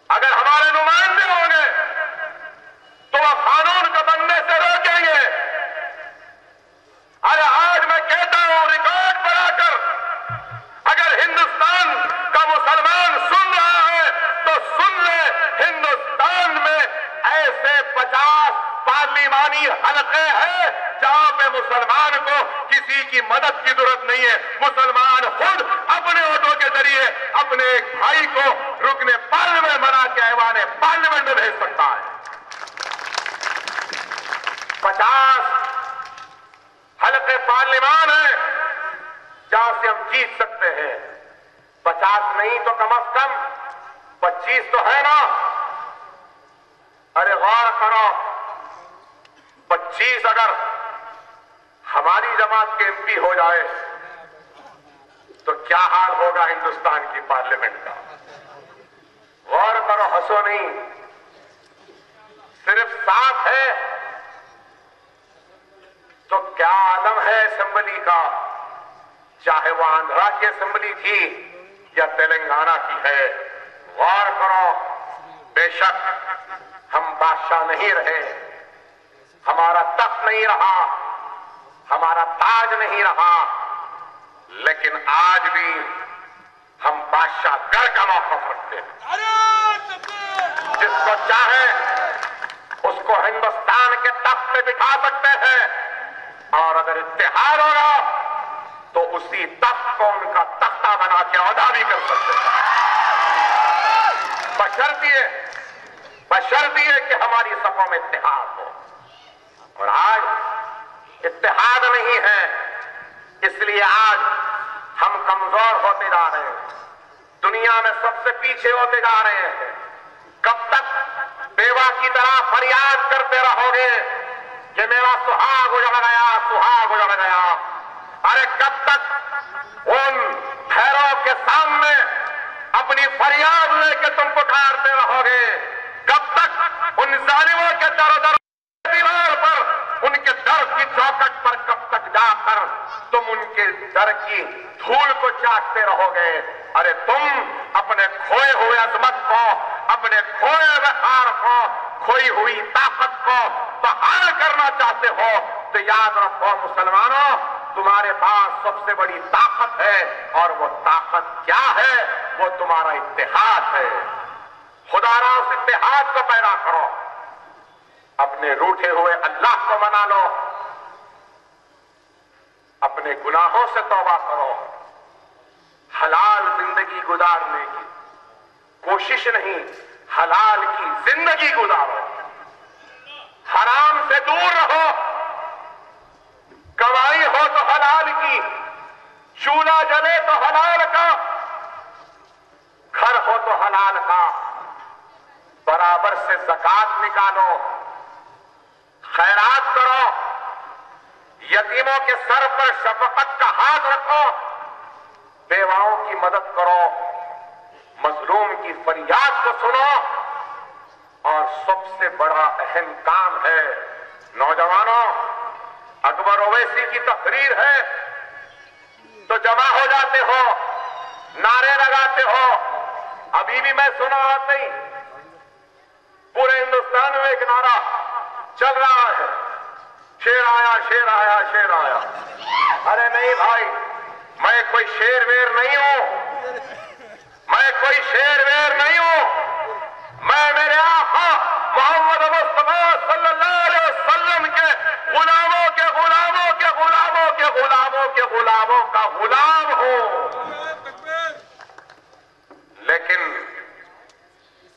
अगर हमारे नुमाइंदे होंगे तो वह कानून को बनने से रोकेंगे। अरे आज मैं कहता हूं, रिकॉर्ड बनाकर, अगर हिंदुस्तान का मुसलमान सुन रहा है तो सुन ले, हिंदुस्तान में ऐसे 50 पार्लिमानी हलके हैं जहां पे मुसलमान को किसी की मदद की जरूरत नहीं है। मुसलमान खुद अपने वोटों के जरिए अपने एक भाई को रुकने पार्लियामेंट बना के ऐवान पार्लियामेंट में भेज सकता है। 50 हलके पार्लिमान है जहां से हम जीत सकते हैं। 50 नहीं तो कम से कम 25 तो है ना। अरे गौर करो, 25 अगर हमारी जमात के एमपी हो जाए तो क्या हाल होगा हिंदुस्तान की पार्लियामेंट का। गौर करो, हंसो नहीं। सिर्फ 7 है तो क्या आलम है असेंबली का, चाहे वो आंध्रा की असेंबली थी या तेलंगाना की है। गौर करो, बेशक हम बादशाह नहीं रहे, हमारा तख्त नहीं रहा, हमारा ताज नहीं रहा, लेकिन आज भी हम बादशाह गढ़ का मौका रखते हैं। जिसको चाहे उसको हिंदुस्तान के तख्त पे बिठा सकते हैं, और अगर इत्तेहाद होगा तो उसी तख्त को उनका तख्ता बना के औहदा भी कर सकते हैं, बशर्तिए कि हमारी सफों में इत्तेहाद हो। और आज इत्तेहाद नहीं है, इसलिए आज हम कमजोर होते जा रहे हैं, दुनिया में सबसे पीछे होते जा रहे हैं। कब तक बेवा की तरह फरियाद करते रहोगे कि मेरा सुहाग उजड़ गया, सुहाग उजड़ गया? अरे कब तक उन भैरव के सामने अपनी फरियाद लेके तुम पुकारते रहोगे? कब तक उन जालिमों के दर दीवार पर, उनके दर की चौखट पर कब तक जाकर तुम उनके दर की धूल को चाटते रहोगे? अरे तुम अपने खोए हुए अजमत को, अपने खोए हुए हार को, खोई हुई ताकत को बहाल करना चाहते हो तो याद रखो मुसलमानों, तुम्हारे पास सबसे बड़ी ताकत है, और वो ताकत क्या है? वो तुम्हारा इत्तेहाद है। खुदारा उस इत्तेहाद को पैदा करो, अपने रूठे हुए अल्लाह को मना लो, अपने गुनाहों से तौबा करो, हलाल जिंदगी गुजारने की कोशिश नहीं, हलाल की जिंदगी गुजारो, हराम से दूर रहो, कमाई हो तो हलाल की, चूल्हा जले तो हलाल का, घर हो तो हलाल का, बराबर से ज़कात निकालो, खैरात करो, यतीमों के सर पर शफकत का हाथ रखो, बेवाओं की मदद करो, मजलूम की फरियाद को सुनो, और सबसे बड़ा अहम काम है नौजवानों, अकबर ओवैसी की तकरीर है तो जमा हो जाते हो, नारे लगाते हो। अभी भी मैं सुना रहा नहीं, पूरे हिंदुस्तान में एक नारा चल रहा है, शेर आया, शेर आया, शेर आया। अरे नहीं भाई, मैं कोई शेर वेर नहीं हूं, मैं कोई शेर वेर नहीं हूं, मैं मेरे आका मोहम्मद मुस्तफा सल्लल्लाहु अलैहि वसल्लम के गुलामों के गुलामों के गुलामों के गुलामों के गुलामों का गुलाम हूं। लेकिन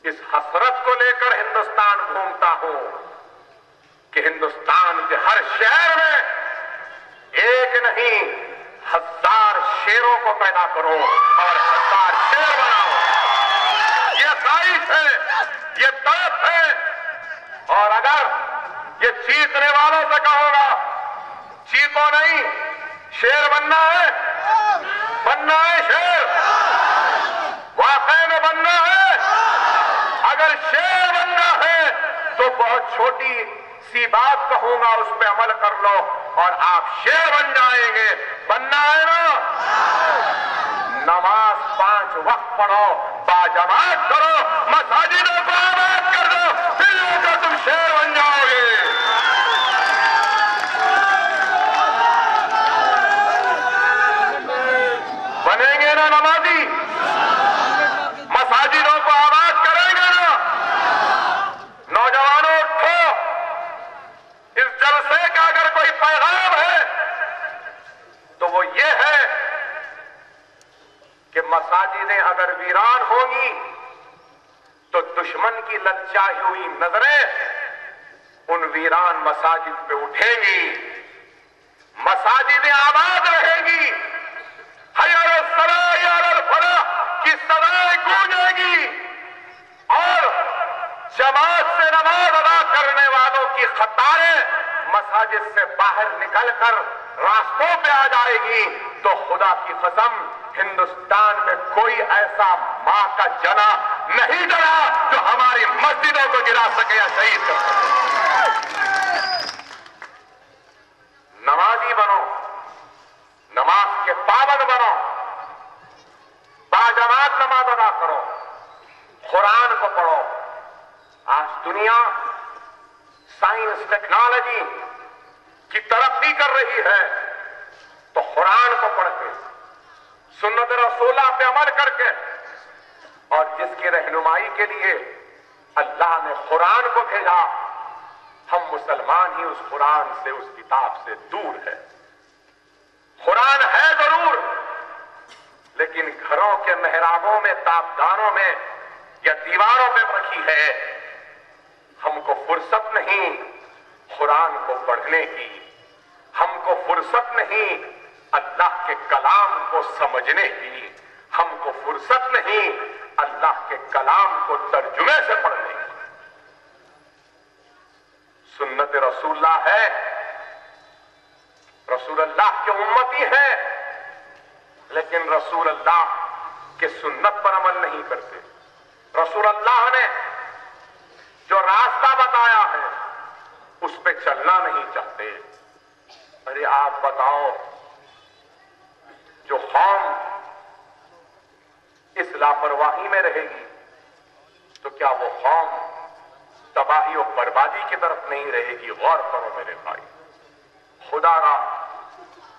इस हसरत को लेकर हिंदुस्तान घूमता हूं कि हिंदुस्तान के हर शहर में एक नहीं 1000 शेरों को पैदा करो और 1000 शेर बनाओ। ये ख्वाहिश है, ये तड़प है। और अगर ये चीखने वालों से कहोगा चीखो नहीं, शेर बनना है, बनना है शेर, वाकई में बनना है। अगर शेर बनना है तो बहुत छोटी सी बात कहूंगा, उस पर अमल कर लो और आप शेर बन जाएंगे। बनना है ना? नमाज 5 वक्त पढ़ो, बाजमात करो, मसाजिदों को आबाद कर दो, फिर होकर तुम शेर बन जाओगे। बनेंगे ना नमाजी? मसाजिदों को आबाद करेंगे ना? नौजवानों उठो, इस जलसे का अगर कोई पैगाम है तो वो ये है कि मसाजिदें अगर वीरान होंगी तो दुश्मन की ललचाई हुई नजरें उन वीरान मसाजिद पे उठेंगी, मसाजिदें आबाद रहेंगी, हय्या अलस्सलाह हय्या अलल फलाह की सदाएं गूंजेगी और जमात से नमाज अदा करने वालों की कतारें मसाजिद से बाहर निकलकर रास्तों पे आ जाएगी। तो खुदा की कसम, हिंदुस्तान में कोई ऐसा मां का जना नहीं डरा जो हमारी मस्जिदों को गिरा सके या शहीद कर सके। दुनिया साइंस टेक्नोलॉजी की तरक्की कर रही है, तो कुरान को पढ़ के, सुन्नत रसूलुल्लाह पे अमल करके, और जिसकी रहनुमाई के लिए अल्लाह ने कुरान को भेजा, हम मुसलमान ही उस कुरान से, उस किताब से दूर है। कुरान है जरूर, लेकिन घरों के मेहराबों में, ताबदानों में या दीवारों पे रखी है। हमको फुर्सत नहीं कुरान को पढ़ने की, हमको फुर्सत नहीं अल्लाह के कलाम को समझने की, हमको फुर्सत नहीं अल्लाह के कलाम को तर्जुमे से पढ़ने की। सुन्नत रसूलुल्लाह है, रसूलुल्लाह के उम्मती है, लेकिन रसूलुल्लाह के सुन्नत पर अमल नहीं करते। रसूलुल्लाह ने जो रास्ता बताया है उस पे चलना नहीं चाहते। अरे आप बताओ, जो कौम इस लापरवाही में रहेगी तो क्या वो कौम तबाही और बर्बादी की तरफ नहीं रहेगी? गौर करो मेरे भाई,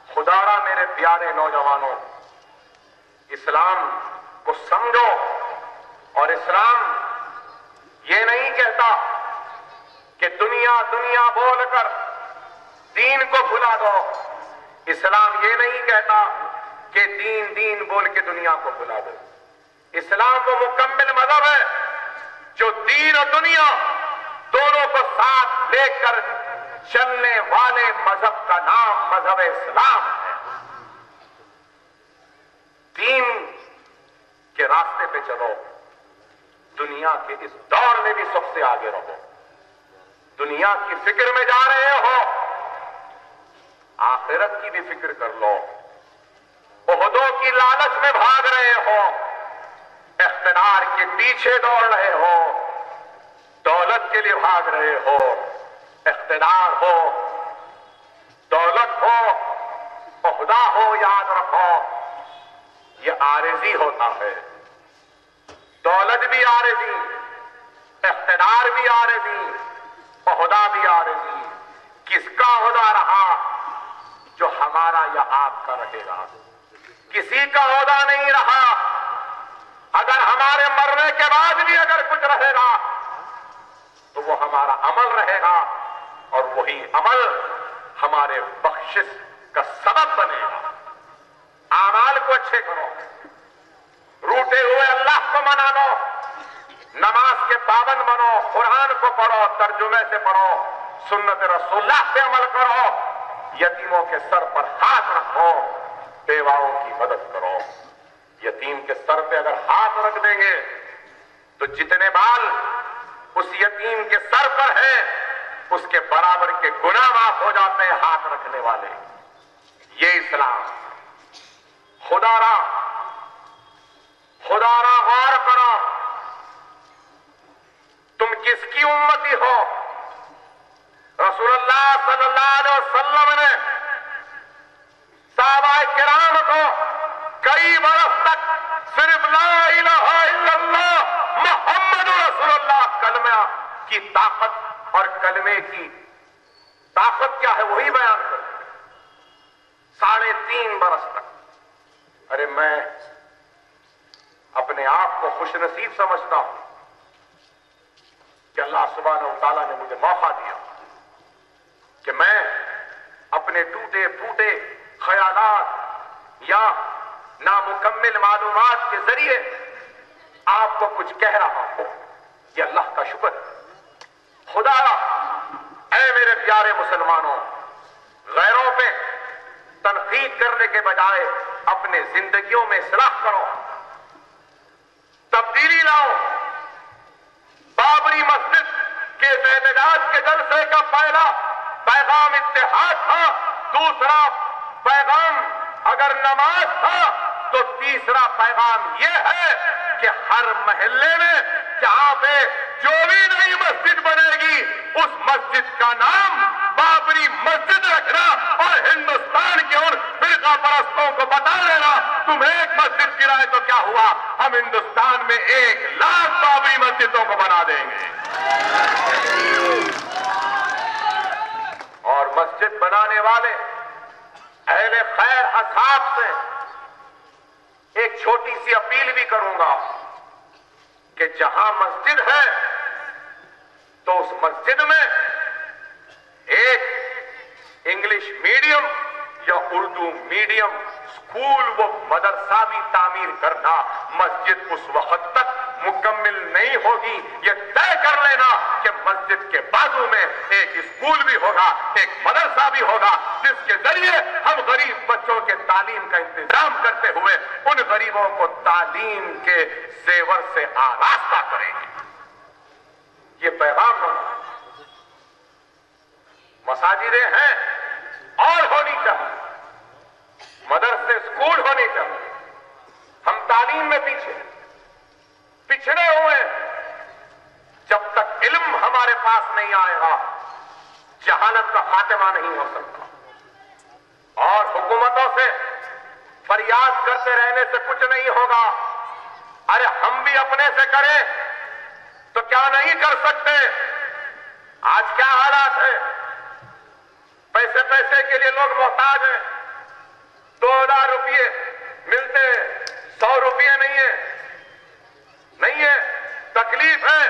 खुदारा मेरे प्यारे नौजवानों, इस्लाम को समझो। और इस्लाम ये नहीं कहता कि दुनिया दुनिया बोलकर दीन को भुला दो। इस्लाम ये नहीं कहता कि दीन दीन बोल के दुनिया को भुला दो। इस्लाम वो मुकम्मिल मजहब है जो दीन और दुनिया दोनों को साथ लेकर चलने वाले मजहब का नाम मजहब इस्लाम है। दीन के रास्ते पे चलो, दुनिया के इस दौर में भी सबसे आगे रहो। दुनिया की फिक्र में जा रहे हो, आखिरत की भी फिक्र कर लो। ओहदों की लालच में भाग रहे हो, इख्तिदार के पीछे दौड़ रहे हो, दौलत के लिए भाग रहे हो। इख्तिदार हो, दौलत हो, ओहदा हो, याद रखो ये आरिज़ी होता है। दौलत भी आरिज़ी, इख्तिदार भी आरिज़ी, ओहदा भी आरिज़ी। किसका ओहदा रहा जो हमारा या आपका रहेगा? किसी का ओहदा नहीं रहा। अगर हमारे मरने के बाद भी अगर कुछ रहेगा तो वो हमारा अमल रहेगा, और वही अमल हमारे बख्शिश का सबब बनेगा। आमाल को अच्छे करो, रूठे हुए अल्लाह को मना लो, नमाज के पाबंद बनो, कुरान को पढ़ो, तर्जुमे से पढ़ो, सुन्नत रसूलुल्लाह पे अमल करो, यतीमों के सर पर हाथ रखो, बेवाओं की मदद करो। यतीम के सर पे अगर हाथ रख देंगे तो जितने बाल उस यतीम के सर पर है उसके बराबर के गुनाह माफ हो जाते हैं हाथ रखने वाले। ये इस्लाम। खुदारा गौर करो, तुम किसकी उम्मती हो? रसूलुल्लाह सल्लल्लाहु अलैहि वसल्लम ने सहाबाए किराम को कई बरस तक सिर्फ ला इलाहा इल्लल्लाह मुहम्मदुर रसूलुल्लाह कलमा की ताकत और कलमे की ताकत क्या है वही बयान कर 3.5 बरस तक। अरे मैं अपने आप को खुशनसीब समझता हूं कि अल्लाह सुब्हानहू व तआला ने मुझे मौका दिया कि मैं अपने टूटे फूटे ख्यालात या नामुकम्मिल मालूमात के जरिए आपको कुछ कह रहा हूं। ये अल्लाह का शुक्र। खुदा ऐ मेरे प्यारे मुसलमानों, गैरों पे तनकीद करने के बजाय अपने जिंदगियों में इस्लाह करो, तब्दीली लाओ। बाबरी मस्जिद के एहतजाज के जलसे का पहला पैगाम इत्तेहाद था, दूसरा पैगाम अगर नमाज था, तो तीसरा पैगाम यह है कि हर महल्ले में जहां पे जो भी नई मस्जिद बनेगी उस मस्जिद का नाम बाबरी मस्जिद रखना, और हिंदुस्तान के उन फिरका परस्तों को बता देना तुम एक मस्जिद गिराए तो क्या हुआ, हम हिंदुस्तान में 1 लाख बाबरी मस्जिदों को बना देंगे। वाले अहले खैर असहाब से एक छोटी सी अपील भी करूंगा कि जहां मस्जिद है तो उस मस्जिद में एक इंग्लिश मीडियम या उर्दू मीडियम स्कूल व मदरसा भी तामीर करना। मस्जिद उस वक्त तक मुकम्मिल नहीं होगी, यह तय कर लेना कि मस्जिद के बाजू में एक स्कूल भी होगा, एक मदरसा भी होगा, जिसके जरिए हम गरीब बच्चों के तालीम का इंतजाम करते हुए उन गरीबों को तालीम के जेवर से आरास्ता करेंगे। ये पैगाम होगा। मसाजिदें हैं और होनी चाहिए, मदरसे स्कूल होने चाहिए। हम तालीम में पिछड़े हुए, जब तक इल्म हमारे पास नहीं आएगा जहालत का खात्मा नहीं हो सकता। और हुकूमतों से फरियाद करते रहने से कुछ नहीं होगा। अरे हम भी अपने से करें तो क्या नहीं कर सकते? आज क्या हालात है, पैसे पैसे के लिए लोग मोहताज हैं। 2000 रुपये मिलते, 100 रुपये नहीं है, तकलीफ है।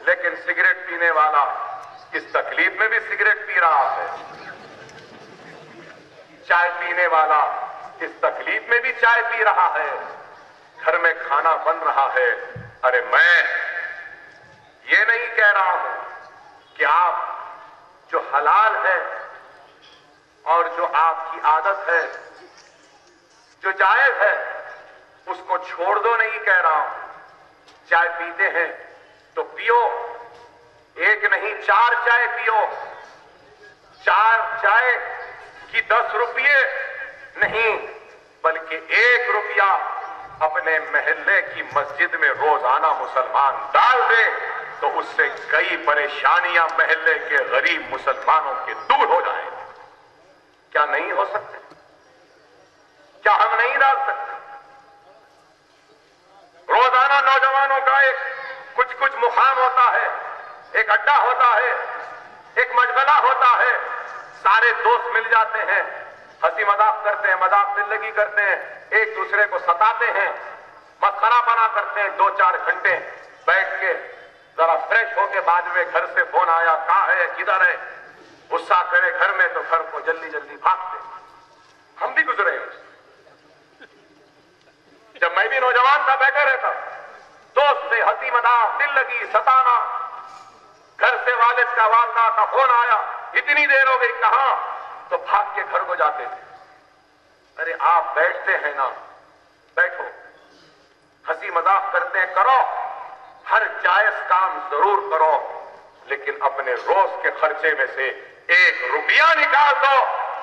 लेकिन सिगरेट पीने वाला इस तकलीफ में भी सिगरेट पी रहा है, चाय पीने वाला इस तकलीफ में भी चाय पी रहा है, घर में खाना बन रहा है। अरे मैं ये नहीं कह रहा हूं कि आप जो हलाल है और जो आपकी आदत है, जो जायज है, उसको छोड़ दो, नहीं कह रहा हूं। चाय पीते हैं तो पियो, एक नहीं 4 चाय पियो। 4 चाय की 10 रुपये नहीं, बल्कि 1 रुपया अपने महल्ले की मस्जिद में रोजाना मुसलमान डाल दे तो उससे कई परेशानियां महल्ले के गरीब मुसलमानों के दूर हो जाए। क्या नहीं हो सकते? क्या हम नहीं डाल सकते? रोजाना नौजवानों का एक कुछ मुकाम होता है, एक अड्डा होता है, एक मशगला होता है, सारे दोस्त मिल जाते हैं, हंसी मजाक करते हैं, मजाक जिंदगी करते हैं, एक दूसरे को सताते हैं, मस्खरापना करते हैं। 2-4 घंटे बैठ के जरा फ्रेश होके बाद में घर से फोन आया, कहां है, किधर है, गुस्सा करे घर में तो घर को जल्दी जल्दी भागते। हम भी गुजरे हैं। जब मैं भी नौजवान था, बैठा रहता, दोस्त से हंसी मजाक, दिल लगी, सताना, घर से वालिद का वालदा का फोन आया, इतनी देर हो गई, कहां, तो भाग के घर को जाते थे। अरे आप बैठते हैं ना, बैठो, हंसी मजाक करते हैं, करो, हर जायज काम जरूर करो, लेकिन अपने रोज के खर्चे में से 1 रुपया निकाल दो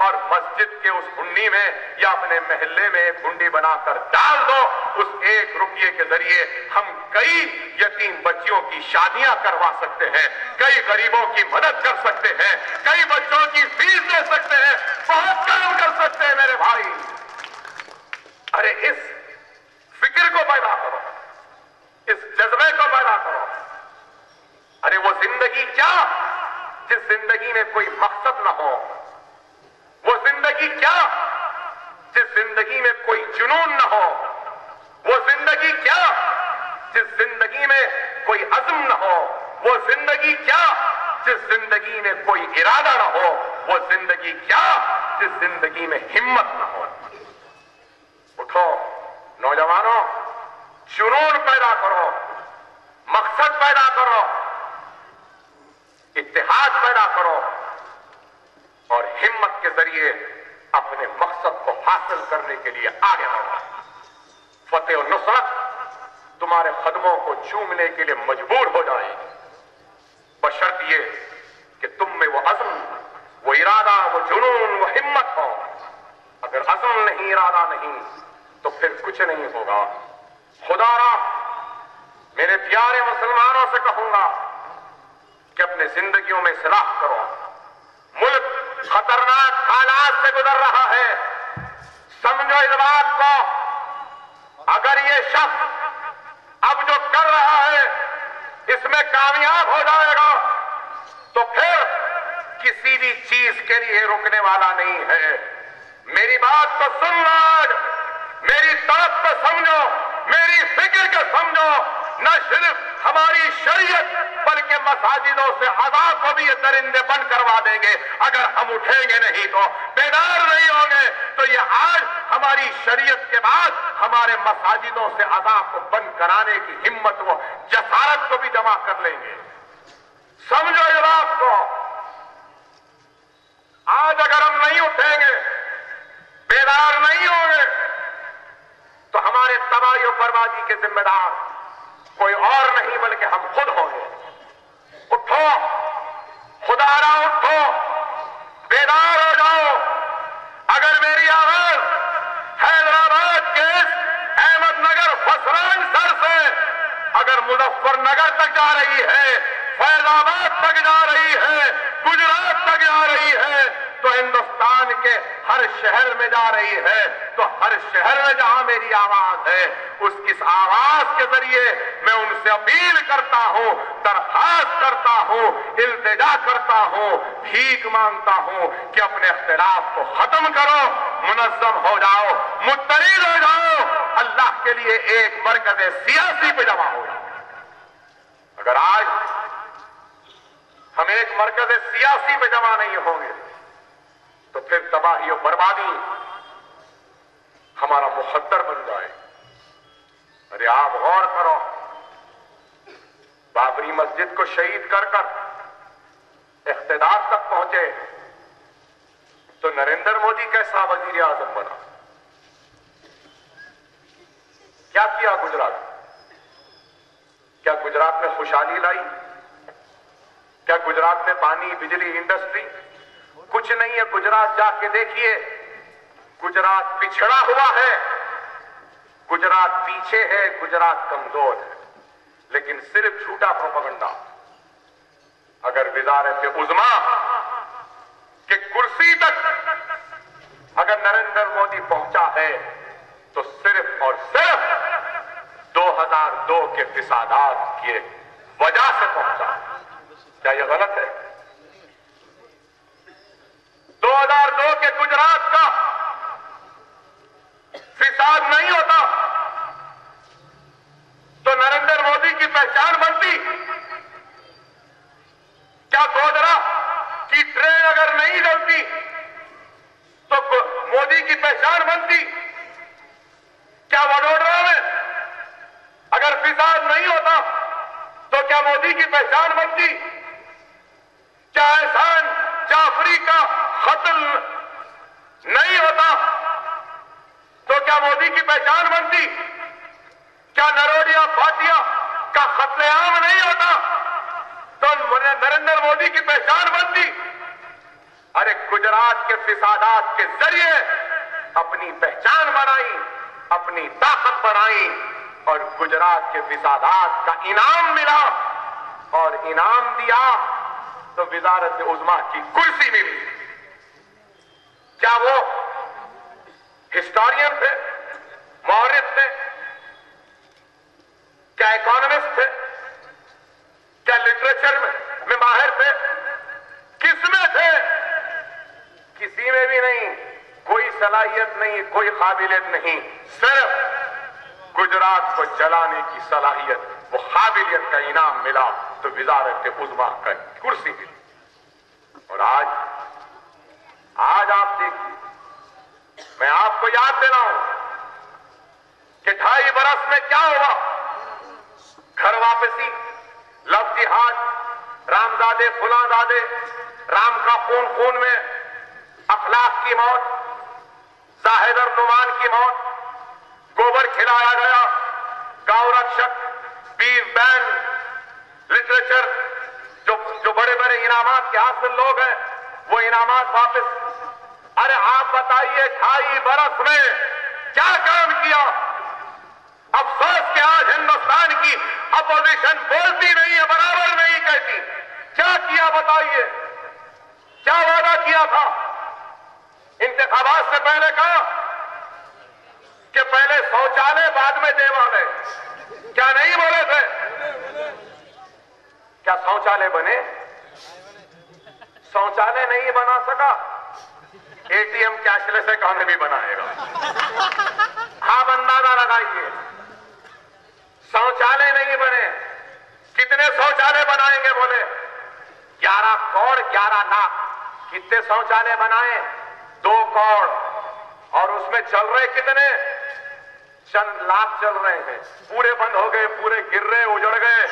और मस्जिद के उस हुंडी में या अपने महल्ले में एक हुंडी बनाकर डाल दो। उस 1 रुपये के जरिए हम कई यतीम बच्चियों की शादियां करवा सकते हैं, कई गरीबों की मदद कर सकते हैं, कई बच्चों की फीस दे सकते हैं, बहुत काम कर सकते हैं मेरे भाई। अरे इस फिक्र को पैदा करो, इस जज्बे को पैदा करो। अरे वो जिंदगी क्या जिस जिंदगी में कोई मकसद न हो, वो जिंदगी क्या जिस जिंदगी में कोई जुनून न हो, वो जिंदगी क्या जिस जिंदगी में कोई अज़्म न हो, वो जिंदगी क्या जिस जिंदगी में कोई इरादा न हो, वो जिंदगी क्या जिस जिंदगी में हिम्मत न हो। उठो नौजवानों, जुनून पैदा करो, मकसद पैदा करो, इत्तेहाद पैदा करो और हिम्मत के जरिए अपने मकसद को हासिल करने के लिए आगे बढ़ो। फतेह और नुसरत तुम्हारे कदमों को चूमने के लिए मजबूर हो जाएगी, बशर्त ये कि तुम में वो अज़्म, वो इरादा, वो जुनून, वो हिम्मत हो। अगर अज़्म नहीं, इरादा नहीं, तो फिर कुछ नहीं होगा। खुदारा मेरे प्यारे मुसलमानों से कहूंगा कि अपने जिंदगियों में इस्लाह करो। मुल्क खतरनाक हालात से गुजर रहा है, समझो इस बात को। अगर ये शख्स अब जो कर रहा है इसमें कामयाब हो जाएगा तो फिर किसी भी चीज के लिए रुकने वाला नहीं है। मेरी बात को सुन लो, मेरी बात को समझो, मेरी फिक्र को समझो। न सिर्फ हमारी शरीयत बल्कि मसाजिदों से अज़ान को भी ये दरिंदे बंद करवा देंगे अगर हम उठेंगे नहीं तो, बेदार नहीं होंगे तो। ये आज हमारी शरीयत के बाद हमारे मसाजिदों से अज़ान को बंद कराने की हिम्मत वो जसारत को भी जमा कर लेंगे। समझो ये बात को। आज अगर हम नहीं उठेंगे, बेदार नहीं होंगे तो हमारे तबाही और बर्बादी के जिम्मेदार कोई और नहीं बल्कि हम खुद होंगे। उठो, खुदारा उठो, बेदार हो जाओ। अगर मेरी आवाज हैदराबाद के अहमदनगर फसरान सर से अगर मुजफ्फरनगर तक जा रही है, फैजाबाद तक जा रही है, गुजरात तक जा रही है, तो हिंदुस्तान के हर शहर में जा रही है, तो हर शहर में जहां मेरी आवाज है इस आवाज के जरिए मैं उनसे अपील करता हूं, दरखास्त करता हूं, इल्तिजा करता हूं, भीख मांगता हूं कि अपने इख्तिलाफ को खत्म करो, मुनज़्ज़म हो जाओ, मुत्तहिद हो जाओ, अल्लाह के लिए एक मरकज़ सियासी पे जमा हो जाओ। अगर आज हम एक मरकज़ सियासी पे जमा नहीं होंगे तो फिर तबाही और बर्बादी हमारा मुकद्दर बन जाए। अरे आप गौर करो, बाबरी मस्जिद को शहीद कर कर इख्तिदार तक पहुंचे तो नरेंद्र मोदी कैसा वजीर आजम बना? क्या किया गुजरात? क्या गुजरात में खुशहाली लाई? क्या गुजरात में पानी, बिजली, इंडस्ट्री? कुछ नहीं है। गुजरात जाके देखिए, गुजरात पिछड़ा हुआ है, गुजरात पीछे है, गुजरात कमजोर है, लेकिन सिर्फ झूठा प्रोपेगेंडा। अगर वज़ारत उज़्मा के कुर्सी तक अगर नरेंद्र मोदी पहुंचा है तो सिर्फ और सिर्फ 2002 के फिसादात की वजह से पहुंचा। क्या यह गलत है? 2002 के गुजरात का फिसाद नहीं होता तो नरेंद्र मोदी की पहचान बनती? क्या गोधरा की ट्रेन अगर नहीं चलती तो मोदी की पहचान बनती? क्या वडोदरा में अगर फिसाद नहीं होता तो क्या मोदी की पहचान बनती? क्या एहसान जाफरी का कत्ल नहीं होता तो क्या मोदी की पहचान बनती? क्या नरोडिया भाटिया का कत्लेआम नहीं होता तो नरेंद्र मोदी की पहचान बनती? अरे गुजरात के फिसादात के जरिए अपनी पहचान बनाई, अपनी ताकत बनाई और गुजरात के फिसादात का इनाम मिला और इनाम दिया तो वज़ारत उज़्मा की कुर्सी मिली। क्या वो हिस्टोरियन थे, मौरिख थे, क्या इकोनॉमिस्ट थे, क्या लिटरेचर में माहिर थे? किसमें थे? किसी में भी नहीं। कोई सलाहियत नहीं, कोई काबिलियत नहीं, सिर्फ गुजरात को चलाने की सलाहियत, वो काबिलियत का इनाम मिला तो वज़ारत उज़्मा का कुर्सी मिली। और आज आप देखिए, मैं आपको याद दिलाऊं कि 2.5 बरस में क्या हुआ। घर वापसी, लव जिहाद, रामजादे फुलाजादे, राम का खून खून में, अखलाक की मौत, जाहिद और नुमान की मौत, गोबर खिलाया गया, गांव रक्षक, बीफ बैन, लिटरेचर, जो बड़े बड़े इनामात के हासिल लोग हैं वो इनामात वापस। अरे आप बताइए 2.5 बरस में क्या काम किया? अफसोस कि आज हिंदुस्तान की अपोजिशन बोलती नहीं है, बराबर नहीं कहती। क्या किया बताइए? क्या वादा किया था? इंतखाबात से पहले कहा कि पहले शौचालय बाद में देवालय, क्या नहीं बोले थे? क्या शौचालय बने? शौचालय नहीं बना सका, एटीएम कैशलेस है, कौन भी बनाएगा? हाँ, अंदाजा लगाइए। शौचालय नहीं बने, कितने शौचालय बनाएंगे? बोले 11 करोड़ 11 लाख। कितने शौचालय बनाए? 2 करोड़। और उसमें चल रहे कितने? चंद लाख चल रहे हैं। पूरे बंद हो गए, पूरे गिर रहे, उजड़ गए।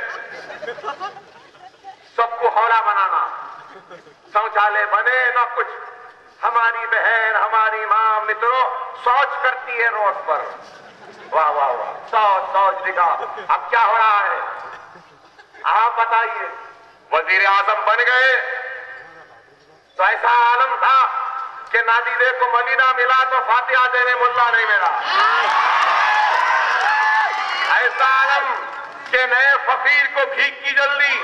सबको हौला बनाना, शौचालय बने ना कुछ। हमारी बहन, हमारी मां, मित्रों शौच करती है रोड पर। वाह वाह वाह, शौच दिखा। अब क्या हो रहा है आप बताइए? वजीर आजम बन गए तो ऐसा आलम था कि नादीदे को मदीना मिला तो फातिहा देने मुल्ला नहीं मिला। ऐसा आलम के नए फकीर को भीख की जल्दी।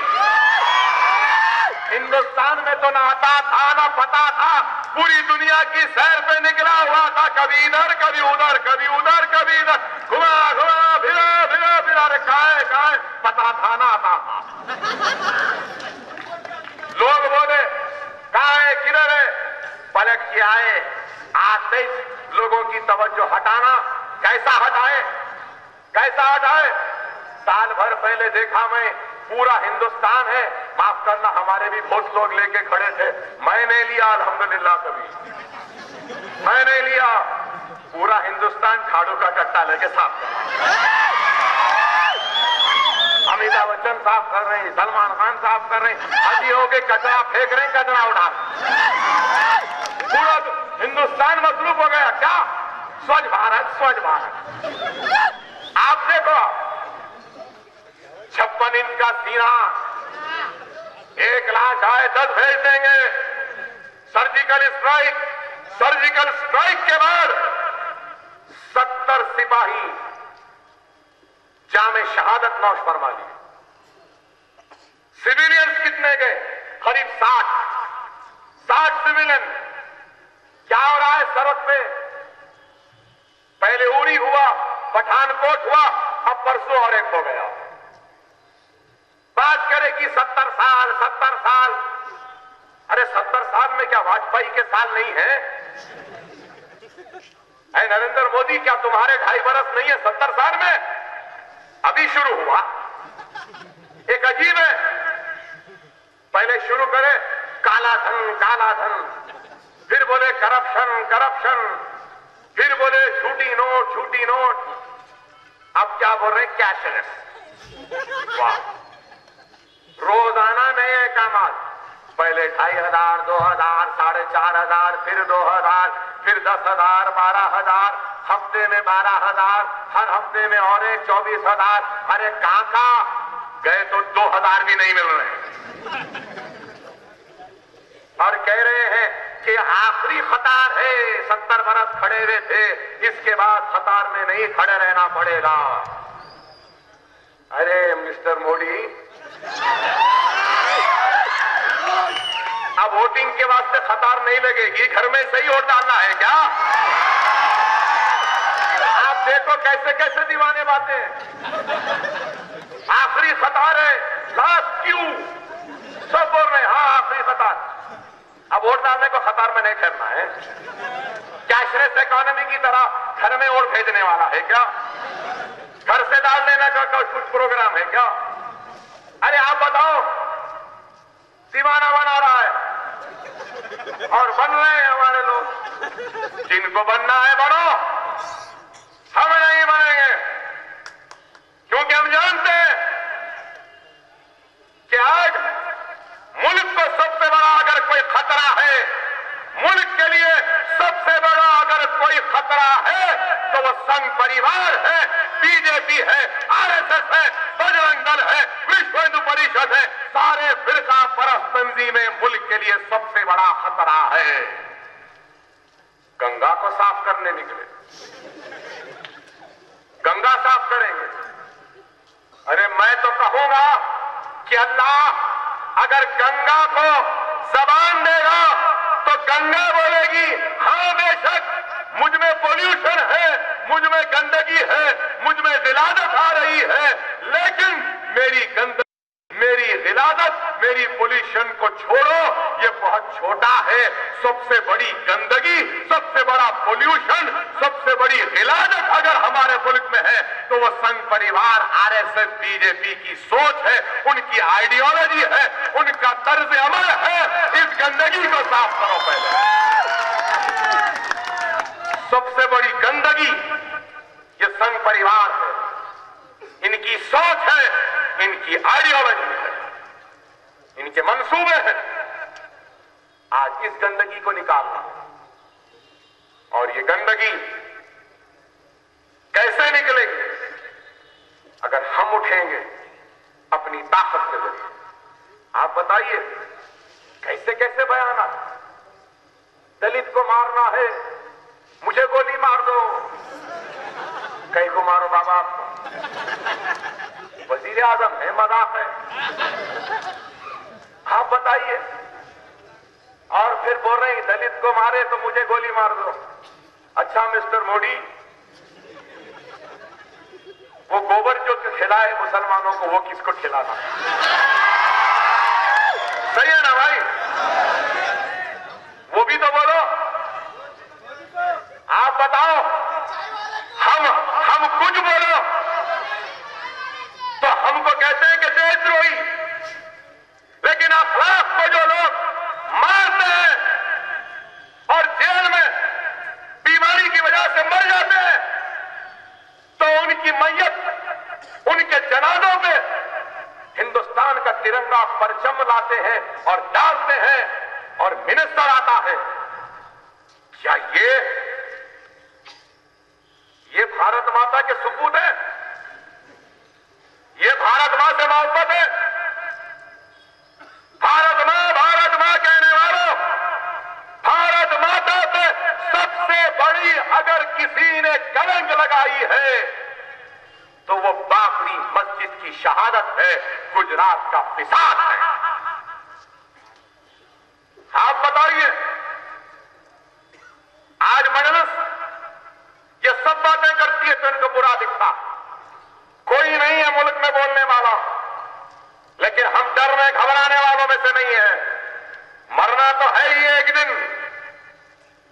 हिंदुस्तान में तो ना आता था ना पता था, पूरी दुनिया की सैर पे निकला हुआ था, कभी इधर कभी उधर, कभी उधर कभी इधर, घुमा घुमा फिरा फिरा फिरा, काहे पता था ना आता था। लोग बोले काहे किधर है, पलट के आए। आते लोगों की तवज्जो हटाना, कैसा हटाए? कैसा हटाए? साल भर पहले देखा मैं, पूरा हिंदुस्तान है, माफ करना हमारे भी बहुत लोग लेके खड़े थे, मैंने लिया अल्हम्दुलिल्लाह। कभी मैंने लिया, पूरा हिंदुस्तान झाड़ू का कट्टा लेके साफ कर। अमिताभ बच्चन साफ कर रहे हैं, सलमान खान साफ कर रहे हैं, हाजी होके कचरा फेंक रहे हैं, कचरा उठा। पूरा हिंदुस्तान मसरूफ हो गया। क्या? स्वच्छ भारत, स्वच्छ भारत। आप देखो 56 इंच का सीना, 1 लाख आए 10 भेज देंगे। सर्जिकल स्ट्राइक के बाद 70 सिपाही जामे शहादत नौश फरमा लिए। सिविलियंस कितने गए? करीब 60 सिविलियन। क्या हो रहा है सरहद पे? पहले उरी हुआ, पठानकोट हुआ, अब परसों और एक हो गया। बात करें कि 70 साल। अरे 70 साल में क्या वाजपेयी के साल नहीं है? नरेंद्र मोदी, क्या तुम्हारे 2.5 बरस नहीं है 70 साल में? अभी शुरू हुआ। एक अजीब है, पहले शुरू करे काला धन, फिर बोले करप्शन, फिर बोले झूठी नोट, अब क्या बोल रहे? कैशलेस। वाह, रोजाना नए काम। पहले 2500, 2000, 4500, फिर 2000, फिर 10,000, 12,000, हफ्ते में 12,000, हर हफ्ते में और एक 24,000। अरे काका गए तो 2,000 भी नहीं मिल रहे। और कह रहे हैं कि आखिरी कतार है, 70 बरस खड़े हुए थे, इसके बाद कतार में नहीं खड़े रहना पड़ेगा। अरे मिस्टर मोदी, अब वोटिंग के वास्ते कतार नहीं लगेगी, घर में से ही वोट डालना है क्या? आप देखो कैसे कैसे दीवाने बातें। आखिरी कतार है, लास्ट क्यू, सब बोल रहे हैं हाँ आखिरी कतार। अब वोट डालने को कतार में नहीं ठहरना है। कैशलेस इकोनॉमी की तरह घर में वोट भेजने वाला है क्या? घर से डाल देने का कुछ प्रोग्राम है क्या? अरे आप बताओ, दीवाना बना रहा है और बन रहे हैं हमारे लोग। जिनको बनना है बनो, हम नहीं बनेंगे, क्योंकि हम जानते हैं कि आज मुल्क को सबसे बड़ा अगर कोई खतरा है, मुल्क के लिए सबसे बड़ा अगर कोई खतरा है तो वो संघ परिवार है, बीजेपी है, आरएसएस है, बजरंग दल है, विश्व हिंदू परिषद है। सारे फिरका परस्त तंजीमें मुल्क के लिए सबसे बड़ा खतरा है। गंगा को साफ करने निकले, गंगा साफ करेंगे। अरे मैं तो कहूंगा कि अल्लाह अगर गंगा को जबान देगा तो गंगा बोलेगी हाँ बेशक मुझ में पोल्यूशन है, मुझ में गंदगी है, मुझ में गिलादत आ रही है, लेकिन मेरी गिलादत मेरी पोल्यूशन को छोड़ो, ये बहुत छोटा है। सबसे बड़ी गंदगी, सबसे बड़ा पोल्यूशन, सबसे बड़ी हिलाजत अगर हमारे मुल्क में है तो वो संघ परिवार, आरएसएस, बीजेपी की सोच है, उनकी आइडियोलॉजी है, उनका तर्ज अमल है। इस गंदगी को साफ करो पहले। सबसे बड़ी गंदगी ये संघ परिवार है, इनकी सोच है, इनकी आइडियोलॉजी है, इनके मंसूबे हैं। आज इस गंदगी को निकालना, और ये गंदगी कैसे निकलेगी? अगर हम उठेंगे अपनी ताकत के जरिए। आप बताइए कैसे कैसे बयान? दलित को मारना है, मुझे गोली मार दो। कहीं को मारो बाबा, आपको वजीर आजम है, मजाक है? आप बताइए। और फिर बोल रहे हैं दलित को मारे तो मुझे गोली मार दो। अच्छा मिस्टर मोदी, वो गोबर जो खिलाए मुसलमानों को, वो किसको खिलाना? सही है ना भाई? वो भी तो बोलो। आप बताओ, हम कुछ बोलो तो हमको कहते हैं कि देशद्रोही, लेकिन अखलाक को जो लोग मारते हैं और जेल में बीमारी की वजह से मर जाते हैं, तो उनकी मैयत, उनके जनाजों पे हिंदुस्तान का तिरंगा परचम लाते हैं और डालते हैं और मिनिस्टर आता है। क्या ये भारत माता के सुपूत है? ये भारत मां से मोहब्बत है? भारत मां कहने वालों, भारत माता पे सबसे बड़ी अगर किसी ने कलंक लगाई है तो वो बाबरी मस्जिद की शहादत है, गुजरात का फिसाद है। आप बताइए, आज मजलिस ये सब बातें करती है तो इनको बुरा दिखता। कोई नहीं है मुल्क में बोलने वाला, लेकिन हम डरने घबराने वालों में से नहीं है। मरना तो है ही एक दिन,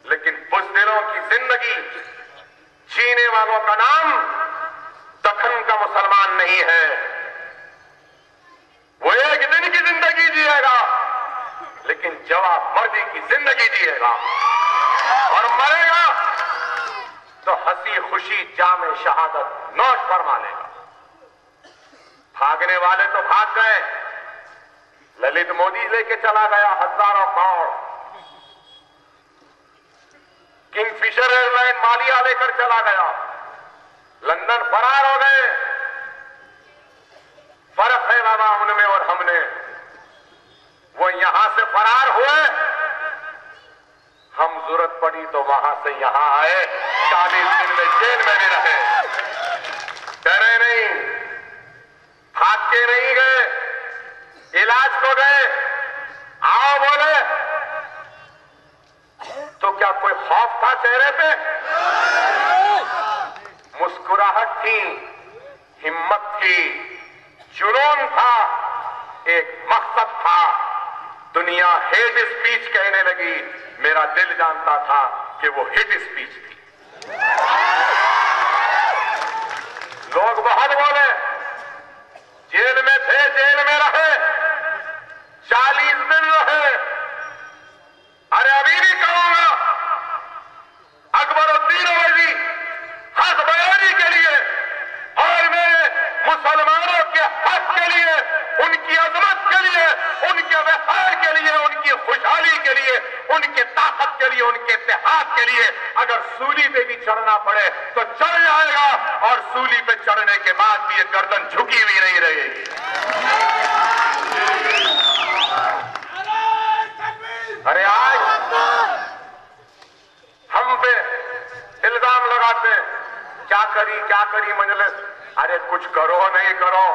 लेकिन बुज़दिलों की जिंदगी जीने वालों का नाम दखन का मुसलमान नहीं है। वो एक दिन की जिंदगी जिएगा, लेकिन जवाब मर्दी की जिंदगी जिएगा, और मरेगा तो हंसी खुशी जामे शहादत नौश फरमा लेगा। भागने वाले तो भाग गए, ललित मोदी लेके चला गया हजारों करोड़, किंगफिशर एयरलाइन मालिया लेकर चला गया, लंदन फरार हो गए। फर्क है बाबा उनमें और हमने। वो यहां से फरार हुए, हम जरूरत पड़ी तो वहां से यहां आए, 40 दिन में जेल में भी रहे। डरे नहीं, भाग के नहीं गए, इलाज को गए। आओ बोले तो क्या कोई खौफ था चेहरे पे? मुस्कुराहट थी, हिम्मत थी, जुनून था, एक मकसद था। दुनिया हेट स्पीच कहने लगी, मेरा दिल जानता था कि वो हिट स्पीच थी। लोग बहुत बोले, जेल में थे, जेल में रहे, 40 दिन रहे। अरे अभी भी कहूंगा, अकबरुद्दीन अवैसी हक बयानी के लिए और मेरे मुसलमानों के हक के लिए, उनकी अजमत के लिए, उनके वफार के लिए, उनकी खुशहाली के लिए, उनके ताकत के लिए, उनके इत्तेहाद के लिए अगर सूली पे भी चढ़ना पड़े तो चढ़ जाएगा, और सूली पे चढ़ने के बाद भी ये गर्दन झुकी हुई नहीं रहेगी। अरे आज हम पे इल्जाम लगाते हैं, क्या करी मजलिस। अरे कुछ करो नहीं करो,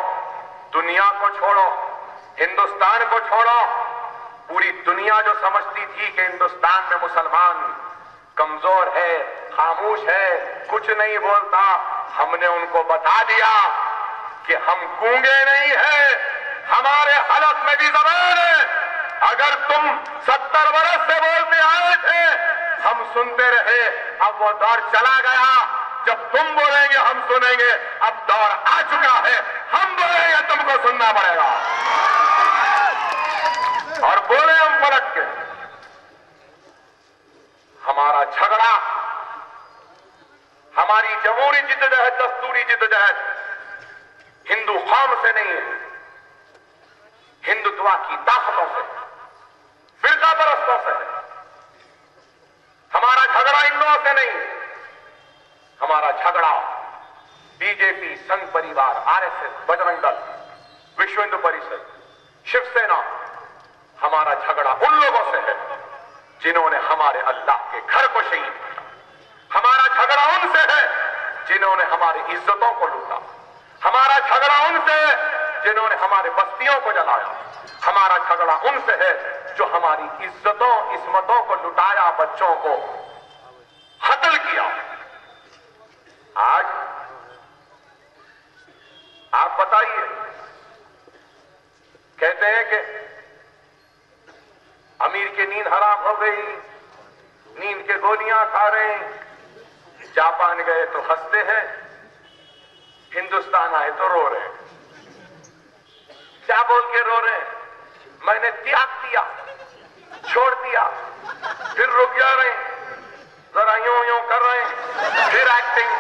दुनिया को छोड़ो, हिंदुस्तान को छोड़ो। पूरी दुनिया जो समझती थी कि हिंदुस्तान में मुसलमान कमजोर है, खामोश है, कुछ नहीं बोलता, हमने उनको बता दिया कि हम गूंगे नहीं हैं, हमारे हलक में भी ज़बान 70 वर्ष से बोलते आए थे, हम सुनते रहे। अब वो दौर चला गया, जब तुम बोलेंगे हम सुनेंगे। अब दौर आ चुका है, हम बोलेंगे तुमको सुनना पड़ेगा। और बोले हम पलट के। हमारा झगड़ा, हमारी जमहूरी जिद्दोजहद, दस्तूरी जिद्दोजहद हिंदू कौम से नहीं है, हिंदुत्व की ताकतों से, फिरका परस्तों से। हमारा झगड़ा इन लोगों से नहीं, हमारा झगड़ा बीजेपी, संघ परिवार, आरएसएस, बजरंग दल, विश्व हिंदू परिषद, शिवसेना, हमारा झगड़ा उन लोगों से है जिन्होंने हमारे अल्लाह के घर को शहीद किया। हमारा झगड़ा उनसे है जिन्होंने हमारी इज्जतों को लूटा। हमारा झगड़ा उनसे है जिन्होंने हमारे बस्तियों को जलाया। हमारा झगड़ा उनसे है जो हमारी इज्जतों, इस्मतों को लुटाया, बच्चों को कत्ल किया। आज आप बताइए, कहते हैं कि अमीर की नींद हराम हो गई, नींद के गोलियां खा रहे हैं। जापान गए तो हंसते हैं, हिंदुस्तान आए तो रो रहे हैं। क्या बोल के रो रहे हैं? मैंने त्याग दिया, छोड़ दिया, फिर रुक जा रहे हैं, जरा यूं यूं कर रहे हैं, फिर एक्टिंग।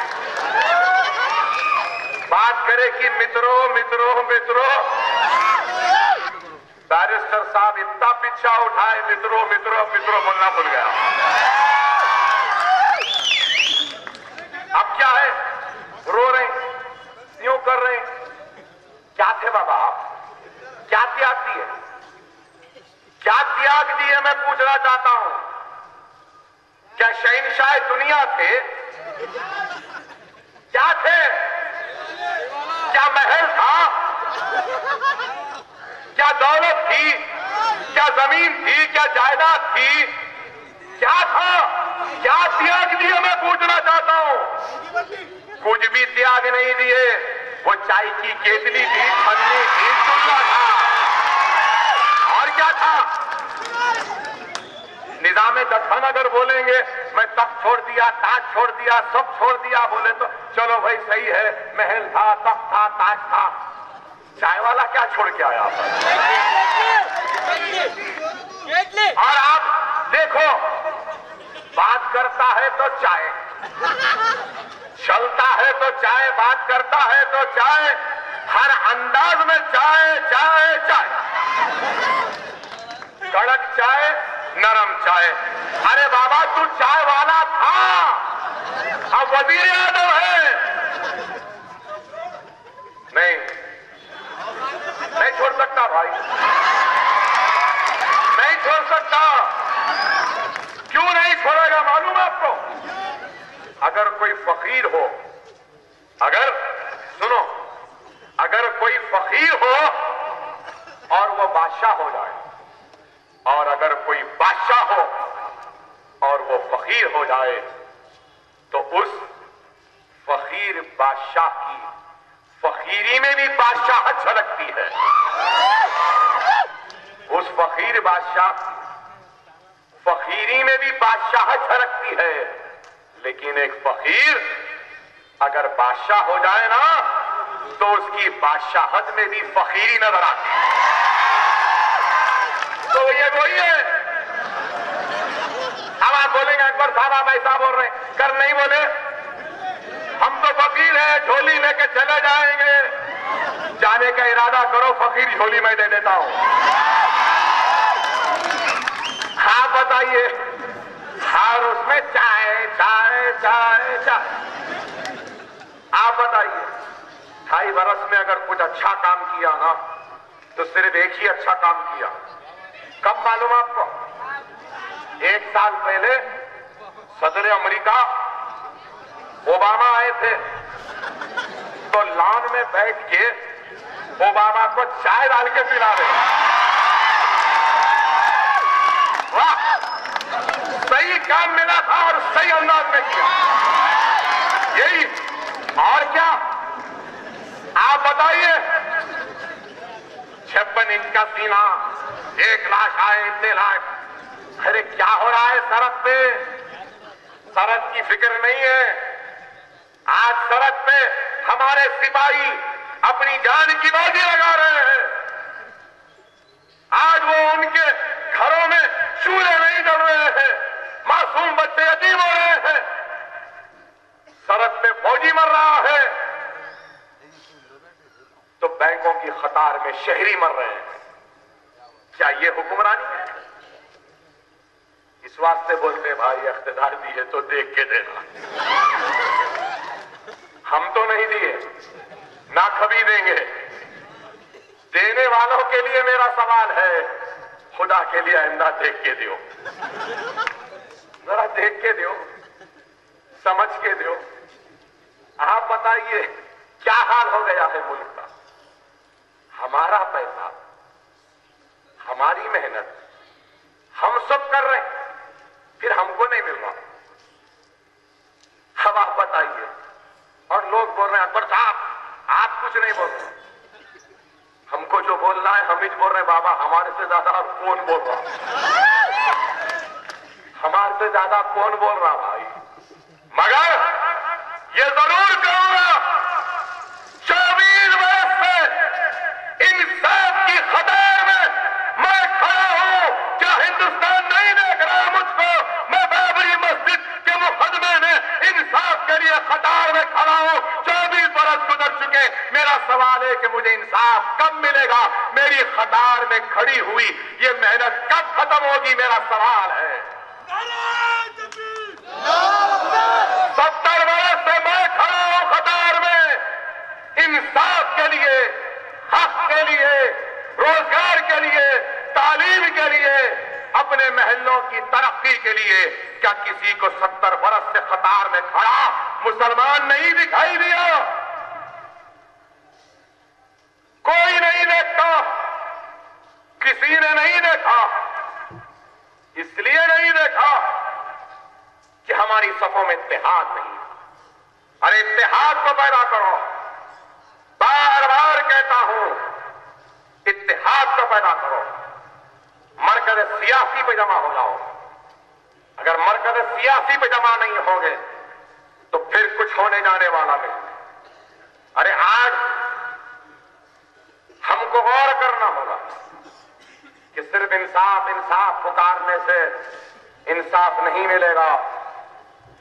बात करे कि मित्रों मित्रों मित्रों, बैरिस्टर साहब इतना पीछा उठाए, मित्रों मित्रों मित्रों बोलना भूल गया। अब क्या है? रो रहे हैं, यूं कर रहे हैं। क्या थे बाबा आप? क्या त्याग दिए? क्या त्याग दिए मैं पूछना चाहता हूं। क्या शहंशाह दुनिया थे? क्या थे? क्या महल था? क्या दौलत थी? क्या जमीन थी? क्या जायदाद थी? क्या था? क्या त्याग दिए मैं पूछना चाहता हूं। कुछ भी त्याग नहीं दिए। वो चाय की केतली थी, छन्नी थी, चूल्हा था, और क्या था? निजामे दफन अगर बोलेंगे मैं तख्त छोड़ दिया, ताज छोड़ दिया, सब छोड़ दिया, बोले तो चलो भाई सही है, महल था, तख्त था, ताज था। चाय वाला क्या छोड़ के आया? और आप देखो, बात करता है तो चाय, चलता है तो चाय, बात करता है तो चाय, हर अंदाज में चाय चाय चाय, कड़क चाय, नरम चाय। अरे बाबा तू चाय वाला था, अब वजीर आजम है। नहीं छोड़ सकता भाई, नहीं छोड़ सकता। क्यों नहीं छोड़ेगा मालूम आपको? अगर कोई फकीर हो, अगर सुनो, अगर कोई फकीर हो और वो बादशाह हो जाए, और अगर कोई बादशाह हो और वो फकीर हो जाए, तो उस फकीर बादशाह की फकीरी में भी बादशाहत झलकती है। उस फकीर बादशाह फकीरी में भी बादशाहत झलकती है। लेकिन एक फकीर अगर बादशाह हो जाए ना, तो उसकी बादशाहत में भी फकीरी नजर आती है। तो ये वही है। अब आप बोलेंगे अकबर साहब आप ऐसा बोल रहे हैं, कर नहीं बोले, हम तो फकीर है, झोली लेके चले जाएंगे। जाने का इरादा करो, फकीर झोली में दे देता हूं। हाँ बताइए, हर उसमें चाय चाय चाय चाय। आप बताइए, 2.5 बरस में अगर कुछ अच्छा काम किया ना, तो सिर्फ एक ही अच्छा काम किया। कब मालूम आपको? 1 साल पहले सदर अमेरिका ओबामा आए थे, तो लॉन में बैठ के ओबामा को चाय डाल के पिला रहे। वाह, सही काम मिला था और सही अंदाज में किया। यही और क्या? आप बताइए, 56 इंच का सीना, 1 लाख आए, इतने लाख, अरे क्या हो रहा है सरहद पे? सरहद की फिक्र नहीं है। आज सरहद पे हमारे सिपाही अपनी जान की बाजी लगा रहे हैं। आज वो उनके घरों में चूल्हे नहीं जल रहे हैं, मासूम बच्चे यतीम हो रहे हैं, सरहद पे फौजी मर रहा है, तो बैंकों की कतार में शहरी मर रहे हैं। क्या ये हुक्मरानी है? इस वास्ते बोलते भाई इख्तियार दिए तो देख के देना। हम तो नहीं दिए, ना कभी देंगे। देने वालों के लिए मेरा सवाल है, खुदा के लिए आइंदा देख के दो, जरा देख के दो, समझ के दो। आप बताइए क्या हाल हो गया है मुल्क का? हमारा पैसा, हमारी मेहनत हम सब कर रहे हैं, फिर हमको नहीं मिल रहा। अब आप बताइए, और लोग बोल रहे हैं अकबर साहब आप कुछ नहीं बोल रहे। हमको जो बोलना है हम ही बोल रहे हैं। बाबा हमारे से ज्यादा और कौन बोल रहा? हमारे से ज्यादा कौन बोल रहा भाई? मगर ये जरूर कहूंगा, 24 वर्ष से इंसाफ की कतार में मैं खड़ा हूं। क्या हिंदुस्तान नहीं देख रहा मुझको? मैं बाबरी मस्जिद के मुकदमे में इंसाफ के लिए कतार में खड़ा हूं। 24 बरस गुजर चुके। मेरा सवाल है कि मुझे इंसाफ कब मिलेगा? मेरी कतार में खड़ी हुई ये मेहनत कब खत्म होगी? मेरा सवाल है। 70 बरस से मैं खड़ा हूं कतार में, इंसाफ के लिए, हक के लिए, रोजगार के लिए, तालीम के लिए, अपने महलों की तरक्की के लिए। क्या किसी को 70 बरस से कतार में खड़ा मुसलमान नहीं दिखाई दिया? कोई नहीं देखता, किसी ने नहीं देखा। इसलिए नहीं देखा कि हमारी सफों में इत्तेहाद नहीं। अरे इत्तेहाद को पैदा करो, बार बार कहता हूं, इत्तेहाद को पैदा करो। मरकज सियासी पे जमा हो जाओ। अगर मरकज सियासी पे जमा नहीं होंगे तो फिर कुछ होने जाने वाला नहीं। अरे आज हमको गौर करना होगा कि सिर्फ इंसाफ इंसाफ पुकारने से इंसाफ नहीं मिलेगा।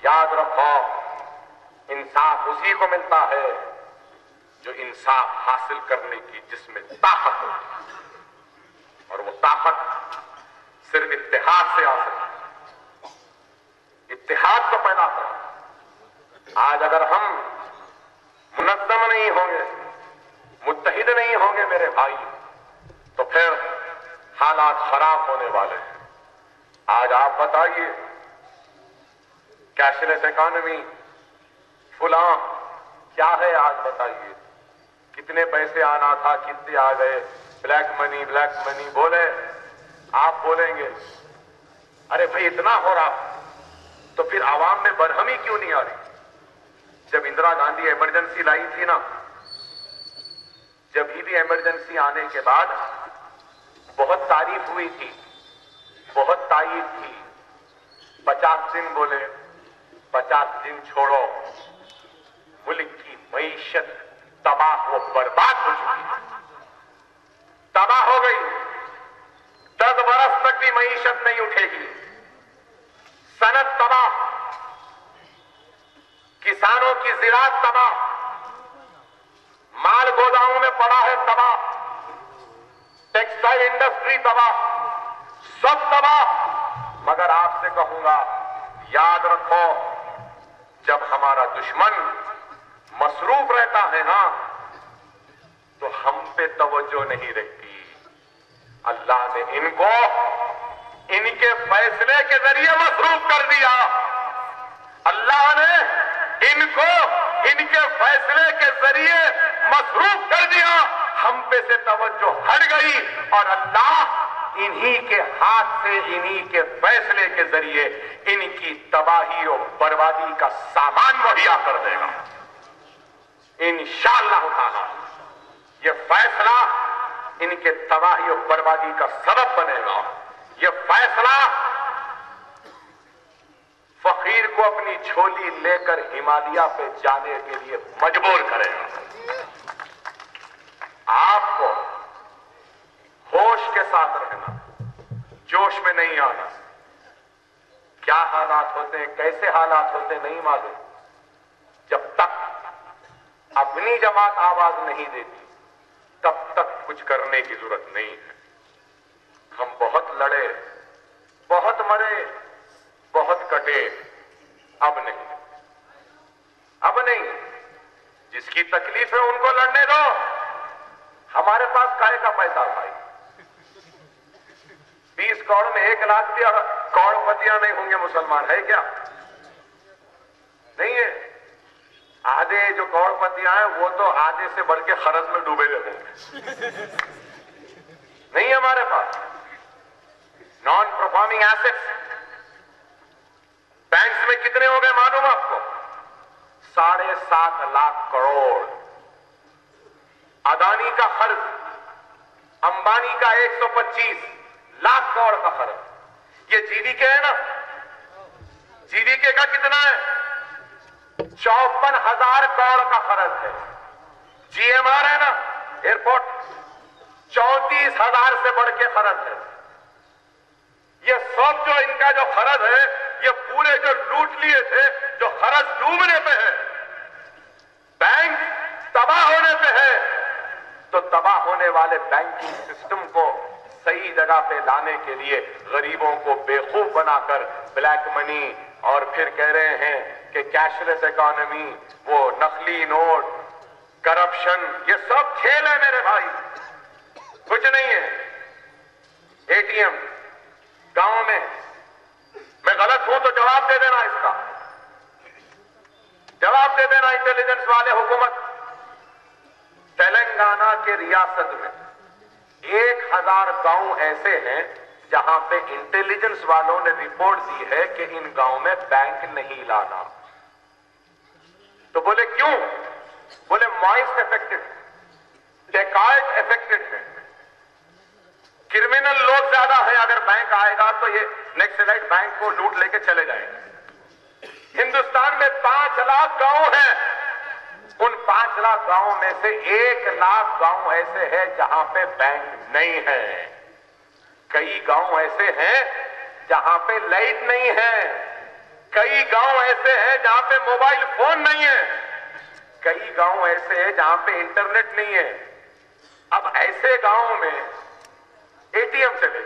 याद रखो, इंसाफ उसी को मिलता है जो इंसाफ हासिल करने की जिसमें ताकत हो, और वो ताकत सिर्फ इत्तेहाद से आ सकती है। इत्तेहाद को पैदा करो। आज अगर हम मुनज़्ज़म नहीं होंगे, मुत्तहिद नहीं होंगे मेरे भाई, तो फिर हालात खराब होने वाले हैं। आज आप बताइए, कैशलेस इकॉनमी फुला क्या है? आज बताइए कितने पैसे आना था, कितने आ गए? ब्लैक मनी बोले, आप बोलेंगे अरे भाई इतना हो रहा, तो फिर आवाम में बरहमी क्यों नहीं आ रही? जब इंदिरा गांधी इमरजेंसी लाई थी ना, जब भी इमरजेंसी आने के बाद बहुत तारीफ हुई थी, बहुत तारीफ थी। 50 दिन बोले, 50 दिन छोड़ो, मुल्क की मईशत तबाह व बर्बाद हो चुकी, तबाह हो गई। 10 बरस तक भी मईशत नहीं उठेगी। सनत तबाह, किसानों की ज़िराअत तबाह, माल गोदामों में पड़ा है तबाह, टेक्सटाइल इंडस्ट्री तबाह, सब तबाह। मगर आपसे कहूंगा, याद रखो, जब हमारा दुश्मन मसरूफ रहता है ना, तो हम पे तवज्जो नहीं रहती। अल्लाह ने इनको इनके फैसले के जरिए मसरूफ कर दिया। अल्लाह ने इनको इनके फैसले के जरिए मसरूफ कर दिया। हम पे से तवज्जो हट गई, और अल्लाह इन्हीं के हाथ से, इन्हीं के फैसले के जरिए इनकी तबाही और बर्बादी का सामान मुहैया कर देगा इंशाअल्लाह ताला। ये फैसला इनके तबाही और बर्बादी का सबब बनेगा। ये फैसला फकीर को अपनी झोली लेकर हिमालय पे जाने के लिए मजबूर करेगा। आपको होश के साथ रहना, जोश में नहीं आना। क्या हालात होते हैं, कैसे हालात होते हैं नहीं मालूम। जब तक अपनी जमात आवाज नहीं देती तब तक कुछ करने की जरूरत नहीं है। हम बहुत लड़े, बहुत मरे, बहुत कटे, अब नहीं, अब नहीं। जिसकी तकलीफ है उनको लड़ने दो। हमारे पास काय का पैसा भाई? 20 करोड़ में 1 लाख भी करोड़पतियां नहीं होंगे मुसलमान, है क्या? नहीं है। आधे जो करोड़पतियां हैं वो तो आधे से बढ़ के खर्च में डूबे हुए होंगे। नहीं हमारे पास नॉन परफॉर्मिंग एसेट्स बैंक्स में कितने हो गए मालूम आपको? 7.5 लाख करोड़। अदानी का कर्ज, अंबानी का 125 लाख करोड़ का कर्ज। ये जीडीके है ना, जीडीके का कितना है? 54,000 करोड़ का कर्ज है। जीएमआर है ना एयरपोर्ट, 34,000 से बढ़ के कर्ज है। ये सब जो इनका जो कर्ज है, ये पूरे जो लूट लिए थे, जो कर्ज डूबने पे है, बैंक तबाह होने पे है, तो तबाह होने वाले बैंकिंग सिस्टम को सही जगह पे लाने के लिए गरीबों को बेवकूफ बनाकर ब्लैक मनी और फिर कह रहे हैं कि कैशलेस इकोनॉमी, वो नकली नोट, करप्शन, ये सब खेल है मेरे भाई, कुछ नहीं है। एटीएम गांव में, मैं गलत हूं तो जवाब दे देना, इसका जवाब दे देना इंटेलिजेंस वाले हुकूमत। तेलंगाना के रियासत में 1000 गांव ऐसे हैं जहां पे इंटेलिजेंस वालों ने रिपोर्ट दी है कि इन गांव में बैंक नहीं लाना। तो बोले क्यों? बोले मॉइस्ट अफेक्टेड, डेकाइट अफेक्टेड है, क्रिमिनल लोग ज्यादा है। अगर बैंक आएगा तो ये नक्सलाइट बैंक को लूट लेके चले जाएंगे। हिंदुस्तान में 5 लाख गांव हैं। उन 5 लाख गांवों में से 1 लाख गांव ऐसे हैं जहां पे बैंक नहीं है। कई गांव ऐसे हैं जहां पे लाइट नहीं है। कई गांव ऐसे हैं जहां पे मोबाइल फोन नहीं है। कई गांव ऐसे हैं जहां पे इंटरनेट नहीं है। अब ऐसे गांव में एटीएम चले,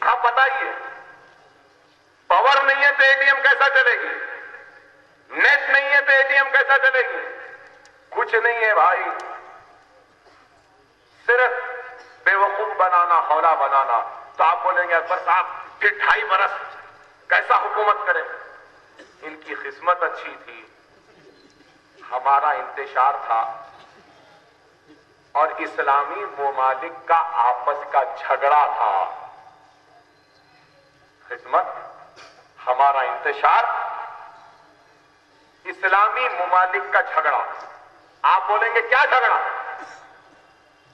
आप बताइए, पावर नहीं है तो एटीएम कैसा चलेगी? नेट नहीं है तो एटीएम कैसा चलेगी? कुछ नहीं है भाई, सिर्फ बेवकूफ बनाना, हौला बनाना। तो आप बोलेंगे अकबर साहब फिर 2.5 बरस कैसा हुकूमत करें? इनकी किस्मत अच्छी थी, हमारा इंतशार था और इस्लामी ममालिक का आपस का झगड़ा था। खिदमत, हमारा इंतशार, इस्लामी ममालिक का झगड़ा। आप बोलेंगे क्या झगड़ा?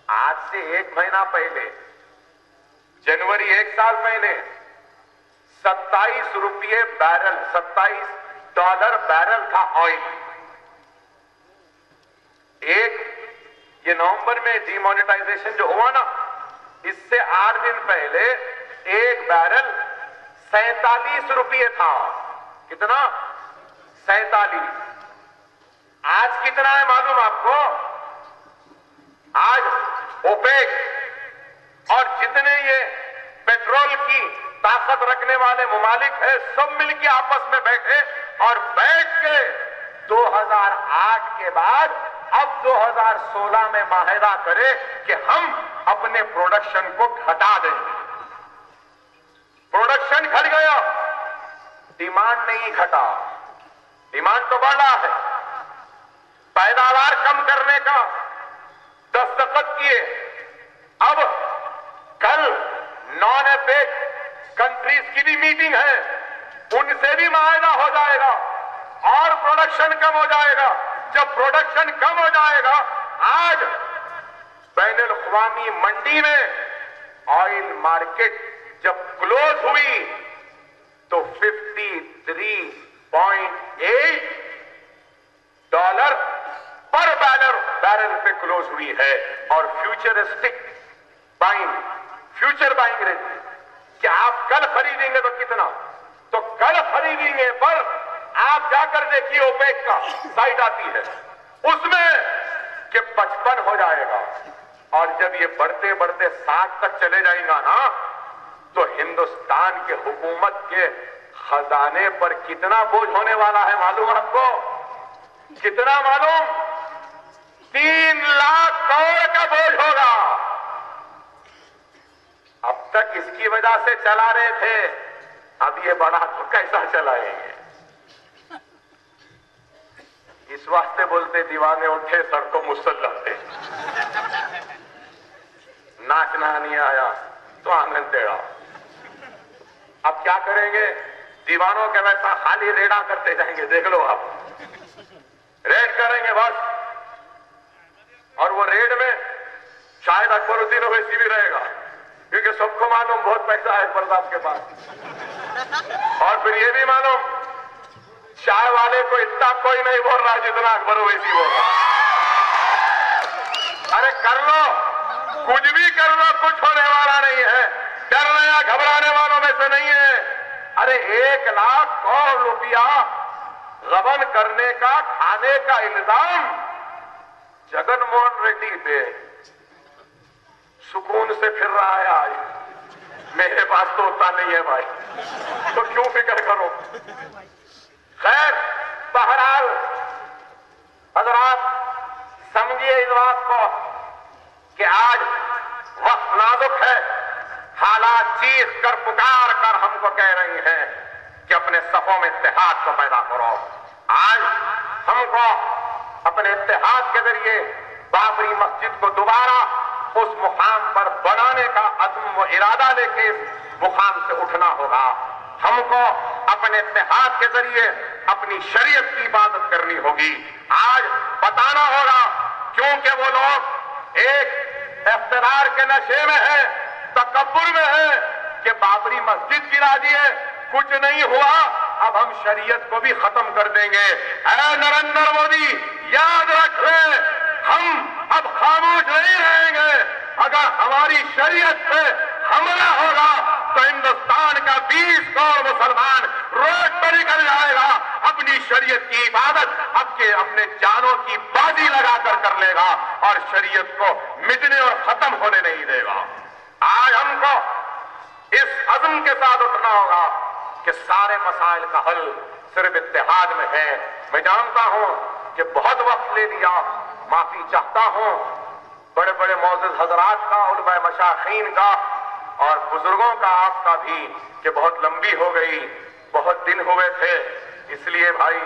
आज से 1 महीना पहले, जनवरी 1 साल पहले, 27 रुपये बैरल, $27 बैरल था ऑयल। ये नवंबर में डिमोनेटाइजेशन जो हुआ ना, इससे 8 दिन पहले 1 बैरल 47 रुपये था। कितना? 47। आज कितना है मालूम आपको? आज ओपेक और जितने ये पेट्रोल की ताकत रखने वाले मुमालिक है, सब मिलके आपस में बैठे और बैठ के 2008 के बाद अब 2016 में माहिदा करे कि हम अपने प्रोडक्शन को घटा देंगे। प्रोडक्शन घट गया, डिमांड नहीं घटा, डिमांड तो बढ़ रहा है। पैदावार कम करने का दस्तखत किए। अब कल नॉन एपेक कंट्रीज की भी मीटिंग है, उनसे भी माहिदा हो जाएगा और प्रोडक्शन कम हो जाएगा। जब प्रोडक्शन कम हो जाएगा, आज बैनुल अक़वामी मंडी में ऑयल मार्केट जब क्लोज हुई तो 53 $3.8 पर बैरल पे क्लोज हुई है और फ्यूचर बाइंग रेट कि आप कल खरीदेंगे तो कितना, तो कल खरीदेंगे पर आप जाकर देखिए ओपेक का साइट आती है उसमें कि 55 हो जाएगा और जब ये बढ़ते बढ़ते 60 तक चले जाएगा ना तो हिंदुस्तान के हुकूमत के खजाने पर कितना बोझ होने वाला है मालूम आपको? कितना मालूम? 3 लाख करोड़ का बोझ होगा। अब तक इसकी वजह से चला रहे थे, अब ये बड़ा तो कैसा चलाएंगे? इस वास्ते बोलते दीवाने उठे सड़कों मुसल्लम थे, नाचना नहीं आया तो आंगन टेढ़ा। अब क्या करेंगे? दीवानों के वैसा खाली रेडा करते जाएंगे, देख लो आप, रेड करेंगे बस। और वो रेड में शायद अकबरुद्दीन ओवैसी भी रहेगा क्योंकि सबको मालूम बहुत पैसा है अकबर साहब के पास। और फिर ये भी मालूम चाय वाले को इतना कोई नहीं बोल रहा जितना अकबर ओवैसी बोल रहा। अरे कर लो, कुछ भी कर लो, कुछ होने वाला नहीं है। डरने या घबराने वालों में से नहीं है। अरे 1 लाख करोड़ रुपया गबन करने का, खाने का इल्जाम जगनमोहन रेड्डी पे सुकून से फिर रहा है आज। मेरे पास तो उतना नहीं है भाई, तो क्यों फिक्र करो? खैर, बहरहाल हजरात समझिए इस बात को कि आज वक्त नाजुक है। हालात चीख कर पुकार कर हमको कह रही हैं कि अपने सफों में इत्तेहाद को पैदा करो। आज हमको अपने इत्तेहाद के जरिए बाबरी मस्जिद को दोबारा उस मुकाम पर बनाने का अज़्म व इरादा लेके इस मुकाम से उठना होगा। हमको अपने इत्तेहाद के जरिए अपनी शरीयत की इबादत करनी होगी। आज बताना होगा, क्योंकि वो लोग एक इफ्तिरार के नशे में है, तकब्बुर में है कि बाबरी मस्जिद गिरा दिए, कुछ नहीं हुआ, अब हम शरीयत को भी खत्म कर देंगे। ऐ नरेंद्र मोदी, याद रख ले, हम अब खामोश नहीं रहेंगे। अगर हमारी शरीयत पे हमला होगा तो हिंदुस्तान का 20 करोड़ मुसलमान रोड पर निकल जाएगा, अपनी शरीयत की इबादत अपने जानों की बाजी लगाकर कर लेगा और शरीयत को मिटने और खत्म होने नहीं देगा। आज हमको इस अज़्म के साथ उठना होगा कि सारे मसाइल का हल सिर्फ इत्तेहाद में है। मैं जानता हूं कि बहुत वक्त ले लिया, माफी चाहता हूं बड़े बड़े मौजूद हजरात का, उलमाए मशाखीन का और बुजुर्गों का, आपका भी, कि बहुत लंबी हो गई, बहुत दिन हुए थे, इसलिए भाई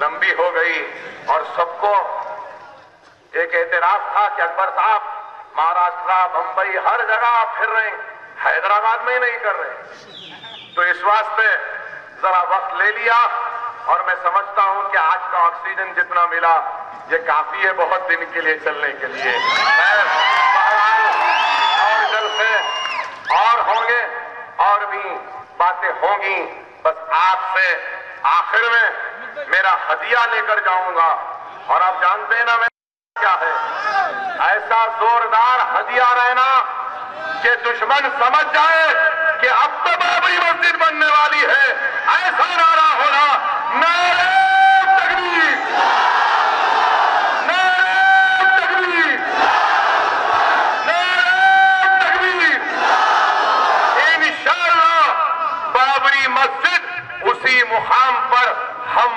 लंबी हो गई। और सबको एक एतराज था कि अकबर साहब महाराष्ट्र, बंबई, हर जगह फिर रहे, हैदराबाद में ही नहीं कर रहे। तो इस वास्ते जरा वक्त ले लिया और मैं समझता हूं कि आज का ऑक्सीजन जितना मिला ये काफी है बहुत दिन के लिए चलने के लिए। और जलसे और होंगे और भी बातें होंगी। बस आपसे आखिर में मेरा हदिया लेकर जाऊंगा और आप जानते हैं ना मैं क्या है, ऐसा जोरदार हदिया रहना कि दुश्मन समझ जाए कि अब तो बाबरी मस्जिद बनने वाली है। ऐसा नारा होना, नारे तकबीर, नारे तकबीर, नारे तकबीर। इंशाअल्लाह बाबरी मस्जिद उसी मुकाम पर हम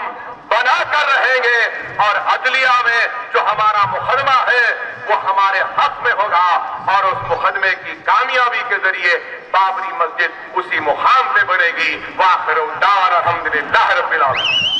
बना कर रहेंगे और अदलिया में जो हमारा मुकदमा है वो हमारे हक में होगा और उस मुकदमे की कामयाबी के जरिए बाबरी मस्जिद उसी मुकाम पे बनेगी। वाखिर दावा अल्हम्दुलिल्लाह रब्बिल आलमीन।